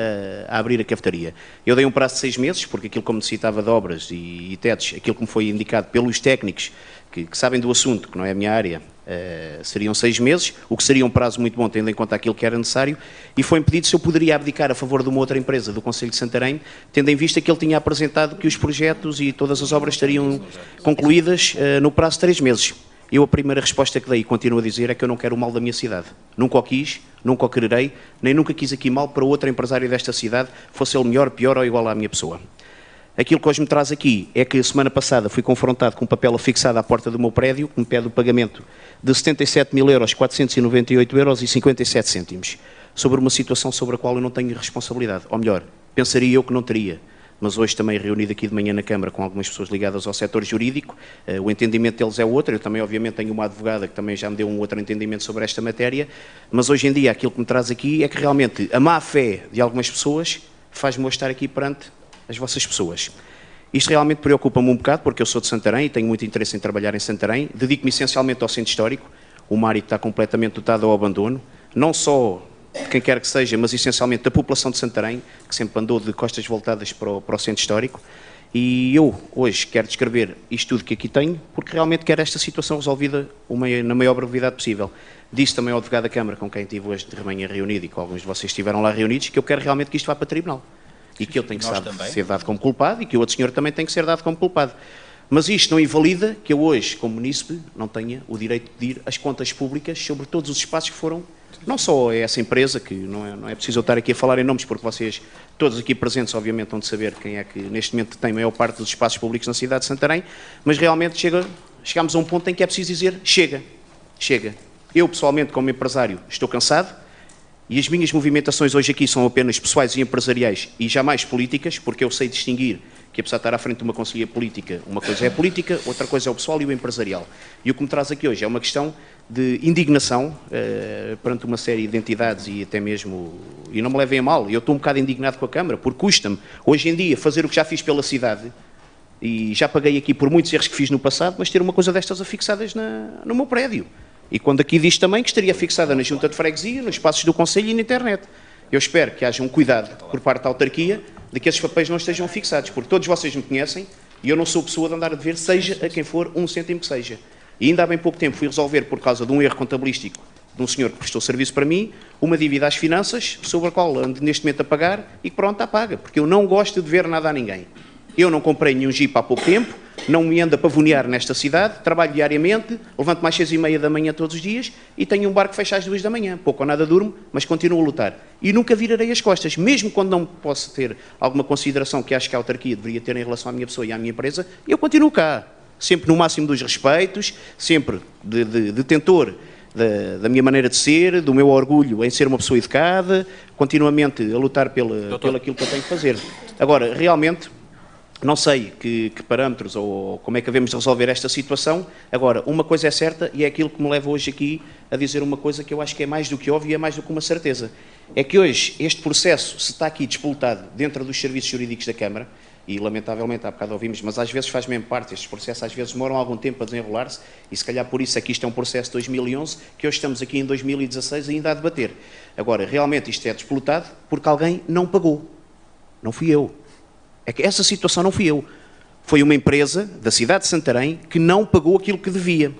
a abrir a cafetaria. Eu dei um prazo de 6 meses, porque aquilo como necessitava de obras e tetos, aquilo que me foi indicado pelos técnicos que sabem do assunto, que não é a minha área, seriam 6 meses, o que seria um prazo muito bom, tendo em conta aquilo que era necessário, e foi-me pedido se eu poderia abdicar a favor de uma outra empresa do Concelho de Santarém, tendo em vista que ele tinha apresentado que os projetos e todas as obras estariam concluídas no prazo de 3 meses. Eu a primeira resposta que dei, e continuo a dizer, é que eu não quero o mal da minha cidade. Nunca o quis, nunca o quererei, nem nunca quis aqui mal para outro empresário desta cidade, fosse ele melhor, pior ou igual à minha pessoa. Aquilo que hoje me traz aqui é que a semana passada fui confrontado com um papel afixado à porta do meu prédio, que me pede o pagamento de 77.498,57 €. sobre uma situação sobre a qual eu não tenho responsabilidade. Ou melhor, pensaria eu que não teria. Mas hoje também reunido aqui de manhã na Câmara com algumas pessoas ligadas ao setor jurídico, o entendimento deles é outro. Eu também, obviamente, tenho uma advogada que também já me deu um outro entendimento sobre esta matéria, mas hoje em dia aquilo que me traz aqui é que realmente a má-fé de algumas pessoas faz-me hoje estar aqui perante as vossas pessoas. Isto realmente preocupa-me um bocado, porque eu sou de Santarém e tenho muito interesse em trabalhar em Santarém. Dedico-me essencialmente ao centro histórico, uma área que está completamente dotada ao abandono, não só de quem quer que seja, mas essencialmente da população de Santarém, que sempre andou de costas voltadas para o centro histórico. E eu hoje quero descrever isto tudo que aqui tenho, porque realmente quero esta situação resolvida na maior brevidade possível. Disse também ao advogado da Câmara, com quem estive hoje de remanhã reunido, e que alguns de vocês estiveram lá reunidos, que eu quero realmente que isto vá para tribunal. E que eu tenho que ser dado como culpado, e que o outro senhor também tem que ser dado como culpado. Mas isto não invalida que eu hoje, como munícipe, não tenha o direito de ir às contas públicas sobre todos os espaços que foram, não só a essa empresa, que não é preciso eu estar aqui a falar em nomes, porque vocês, todos aqui presentes, obviamente, vão de saber quem é que neste momento tem a maior parte dos espaços públicos na cidade de Santarém, mas realmente chegamos a um ponto em que é preciso dizer, chega. Eu, pessoalmente, como empresário, estou cansado, e as minhas movimentações hoje aqui são apenas pessoais e empresariais e jamais políticas, porque eu sei distinguir que, apesar de estar à frente de uma conselhia política, uma coisa é a política, outra coisa é o pessoal e o empresarial. E o que me traz aqui hoje é uma questão de indignação perante uma série de entidades e até mesmo, e não me levem a mal, eu estou um bocado indignado com a Câmara, porque custa-me, hoje em dia, fazer o que já fiz pela cidade, e já paguei aqui por muitos erros que fiz no passado, mas ter uma coisa destas afixadas no meu prédio. E quando aqui diz também que estaria fixada na Junta de Freguesia, nos espaços do Conselho e na internet. Eu espero que haja um cuidado por parte da autarquia de que esses papéis não estejam fixados, porque todos vocês me conhecem e eu não sou pessoa de andar a dever, seja a quem for, 1 cêntimo que seja. E ainda há bem pouco tempo fui resolver, por causa de um erro contabilístico de um senhor que prestou serviço para mim, uma dívida às finanças, sobre a qual ando neste momento a pagar e que pronto, está paga, porque eu não gosto de dever nada a ninguém. Eu não comprei nenhum Jeep há pouco tempo, não me ando a pavonear nesta cidade, trabalho diariamente, levanto-me às 6h30 da manhã todos os dias e tenho um bar que fecha às 2 da manhã. Pouco ou nada durmo, mas continuo a lutar. E nunca virarei as costas, mesmo quando não posso ter alguma consideração que acho que a autarquia deveria ter em relação à minha pessoa e à minha empresa, eu continuo cá. Sempre no máximo dos respeitos, sempre de detentor da minha maneira de ser, do meu orgulho em ser uma pessoa educada, continuamente a lutar pelo aquilo que eu tenho que fazer. Agora, realmente, não sei que parâmetros ou como é que devemos resolver esta situação. Agora, uma coisa é certa e é aquilo que me leva hoje aqui a dizer uma coisa que eu acho que é mais do que óbvio e é mais do que uma certeza. É que hoje este processo se está aqui disputado dentro dos serviços jurídicos da Câmara e, lamentavelmente, há bocado ouvimos, mas às vezes faz mesmo parte, estes processos às vezes demoram algum tempo a desenrolar-se e se calhar por isso é que isto é um processo de 2011 que hoje estamos aqui em 2016 ainda a debater. Agora, realmente isto é disputado porque alguém não pagou. Não fui eu. É que essa situação não fui eu. Foi uma empresa da cidade de Santarém que não pagou aquilo que devia.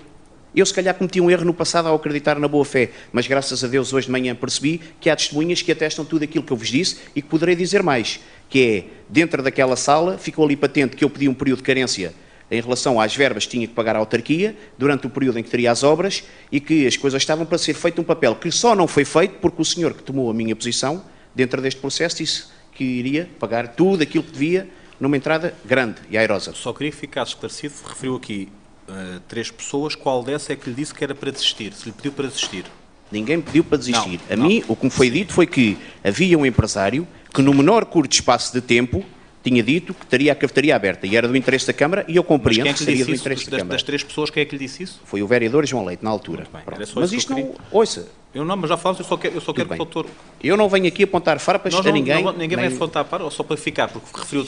Eu, se calhar, cometi um erro no passado ao acreditar na boa-fé, mas, graças a Deus, hoje de manhã percebi que há testemunhas que atestam tudo aquilo que eu vos disse e que poderei dizer mais, que é, dentro daquela sala, ficou ali patente que eu pedi um período de carência em relação às verbas que tinha que pagar à autarquia, durante o período em que teria as obras, e que as coisas estavam para ser feito um papel que só não foi feito porque o senhor que tomou a minha posição, dentro deste processo, disse que iria pagar tudo aquilo que devia numa entrada grande e airosa. Só queria que ficasse esclarecido, referiu aqui 3 pessoas, qual dessa é que lhe disse que era para desistir, se lhe pediu para desistir? Ninguém pediu para desistir. Mim, o que me foi dito foi que havia um empresário que no menor curto espaço de tempo tinha dito que teria a cafetaria aberta e era do interesse da Câmara e eu compreendo que seria do interesse da Câmara. Das 3 pessoas, quem é que lhe disse isso? Foi o vereador João Leite, na altura. Mas isto não... Ouça. Eu não, mas já falamos, eu só quero que o doutor... Eu não venho aqui apontar farpas a ninguém. Ninguém vai apontar farpas, só para ficar, porque referiu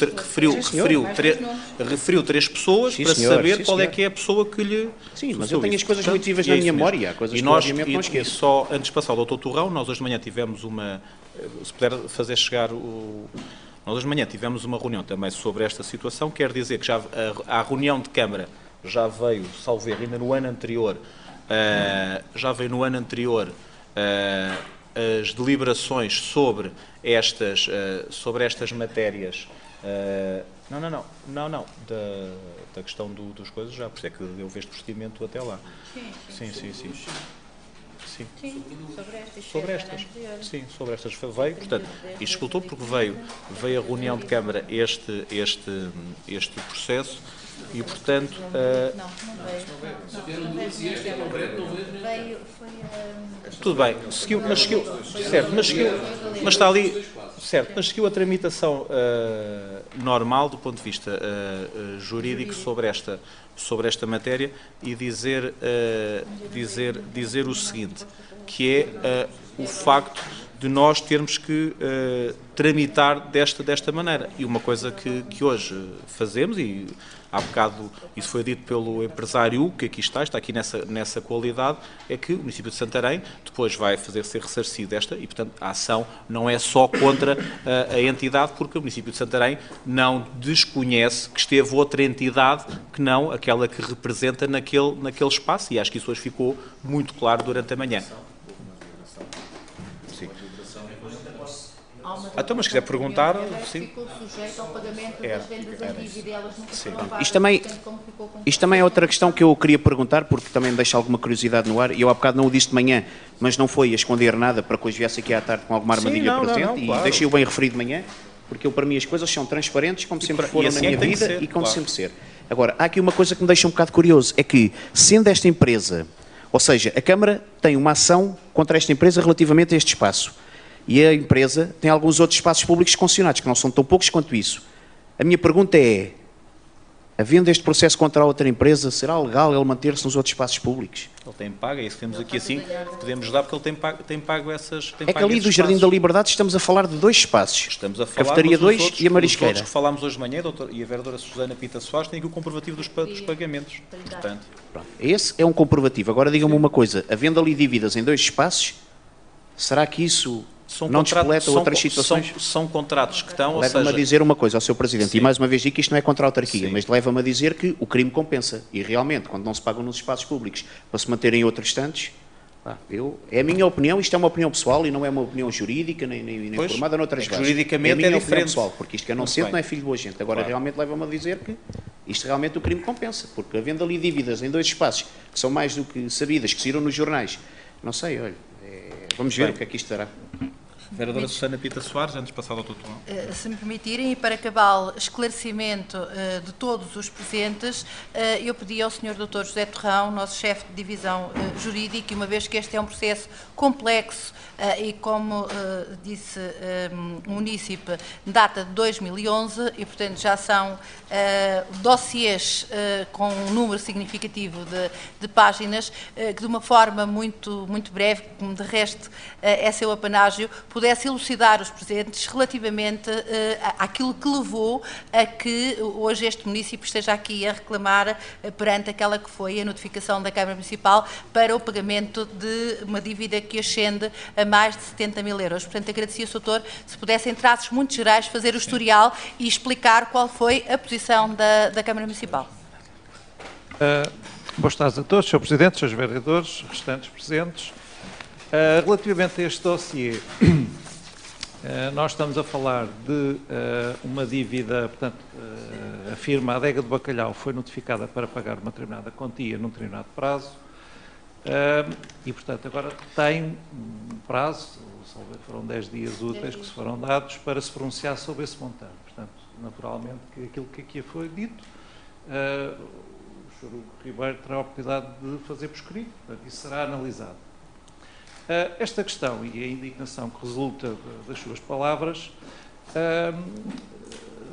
3 pessoas para saber qual é que é a pessoa que lhe... Sim, mas eu tenho as coisas muito vivas na minha memória, há coisas que obviamente não esqueço. E só, antes de passar ao doutor Torrão, nós hoje de manhã tivemos uma... Se puder fazer chegar o... Nós hoje de manhã tivemos uma reunião também sobre esta situação, quer dizer que já a reunião de Câmara já veio, salvo erro, ainda no ano anterior, já veio no ano anterior as deliberações sobre estas matérias, da questão dos coisas já, por isso é que eu vejo este procedimento até lá. Sim. Sobre estas. Sim, sobre estas. Veio, portanto, isto escutou porque veio a reunião de Câmara este processo E, portanto, tudo bem, seguiu, certo, mas está ali, certo, mas seguiu a tramitação normal do ponto de vista jurídico sobre esta matéria e dizer o seguinte, que é o facto de nós termos que tramitar desta maneira. E uma coisa que hoje fazemos, e há bocado isso foi dito pelo empresário que aqui está aqui nessa qualidade, é que o município de Santarém depois vai ser ressarcido e, portanto, a ação não é só contra a entidade, porque o município de Santarém não desconhece que esteve outra entidade que não aquela que representa naquele espaço, e acho que isso hoje ficou muito claro durante a manhã. Então, mas se quiser perguntar, sim. Ficou sujeito ao pagamento das vendas antigas e delas nunca foram pagas. Isto também é outra questão que eu queria perguntar, porque também me deixa alguma curiosidade no ar, e eu há bocado não o disse de manhã, mas não foi a esconder nada para que hoje viesse aqui à tarde com alguma armadilha presente, claro. E deixei-o bem referido de manhã, porque para mim as coisas são transparentes, como sempre foram na minha vida e como sempre ser. Agora, há aqui uma coisa que me deixa um bocado curioso, é que, sendo esta empresa, ou seja, a Câmara tem uma ação contra esta empresa relativamente a este espaço, e a empresa tem alguns outros espaços públicos concessionados, que não são tão poucos quanto isso. A minha pergunta é, havendo este processo contra a outra empresa, será legal ele manter-se nos outros espaços públicos? Ele tem pago, é isso que temos aqui assim, podemos dar porque ele tem pago essas... É que ali do Jardim da Liberdade estamos a falar de dois espaços. Estamos a falar Cafetaria 2 e a Marisqueira. Os outros que falámos hoje de manhã, e a vereadora Susana Pita Soares, tem aqui o comprovativo dos pagamentos. Portanto. Pronto, esse é um comprovativo. Agora digam-me uma coisa, havendo ali dívidas em dois espaços, será que isso... não despoleta outras situações? São contratos que estão, leva-me a dizer uma coisa ao Sr. Presidente, e mais uma vez digo que isto não é contra a autarquia, mas leva-me a dizer que o crime compensa. E realmente, quando não se pagam nos espaços públicos para se manterem outros tantos, é a minha opinião, isto é uma opinião pessoal e não é uma opinião jurídica, nem formada noutras bases. Juridicamente é a minha diferente. Opinião pessoal, porque isto que eu não sinto não é filho de boa gente. Agora, realmente leva-me a dizer que isto realmente o crime compensa, porque havendo ali dívidas em dois espaços, que são mais do que sabidas, que saíram nos jornais, não sei, olha, vamos ver o que é que isto dará. Vereadora Susana Pita Soares, antes de passar ao doutor. Se me permitirem, e para cabal esclarecimento de todos os presentes, eu pedi ao Sr. Dr. José Torrão, nosso chefe de divisão jurídica, e uma vez que este é um processo complexo e, como disse o munícipe, data de 2011 e, portanto, já são dossiês com um número significativo de páginas, que de uma forma muito breve, como de resto é seu apanágio, pudesse elucidar os presentes relativamente àquilo que levou a que hoje este município esteja aqui a reclamar perante aquela que foi a notificação da Câmara Municipal para o pagamento de uma dívida que ascende a mais de 70 mil euros. Portanto, agradecia, Sr. Doutor, se pudesse, em traços muito gerais, fazer o historial e explicar qual foi a posição da Câmara Municipal. Boas tardes a todos, Sr. Presidente, Srs. Vereadores, restantes presentes. Relativamente a este dossiê, nós estamos a falar de uma dívida, portanto, a firma Adega do Bacalhau foi notificada para pagar uma determinada quantia num determinado prazo e, portanto, agora tem um prazo, foram 10 dias úteis que se foram dados para se pronunciar sobre esse montante. Portanto, naturalmente, que aquilo que aqui foi dito, o Sr. Ribeiro terá a oportunidade de fazer por escrito, portanto, isso será analisado. Esta questão e a indignação que resulta das suas palavras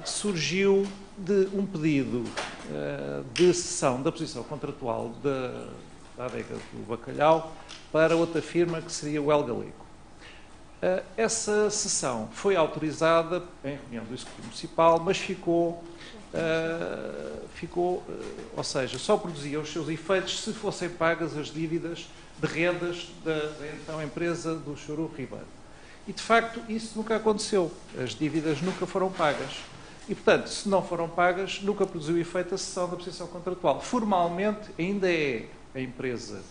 surgiu de um pedido de cessão da posição contratual da Adega do Bacalhau para outra firma que seria o El Galego. Essa cessão foi autorizada em reunião do Executivo Municipal, mas ficou, ou seja, só produzia os seus efeitos se fossem pagas as dívidas de rendas da então empresa do Sr. Ribeiro. E, de facto, isso nunca aconteceu. As dívidas nunca foram pagas. E, portanto, se não foram pagas, nunca produziu efeito a cessão da posição contratual. Formalmente, ainda é a empresa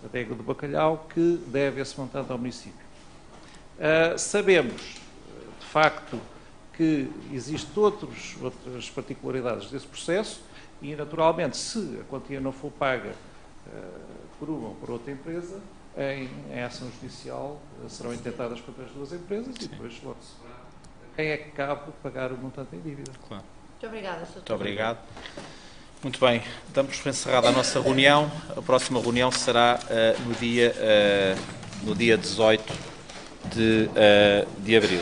Adega do Bacalhau que deve esse montante ao município. Sabemos, de facto, que existem outras particularidades desse processo e, naturalmente, se a quantia não for paga por uma ou por outra empresa, em ação judicial serão intentadas contra as duas empresas e depois logo se verá quem é que cabe pagar o montante em dívida. Claro. Muito obrigada, Sr. Muito obrigado. Muito bem, damos por encerrada a nossa reunião. A próxima reunião será no dia 18 de abril.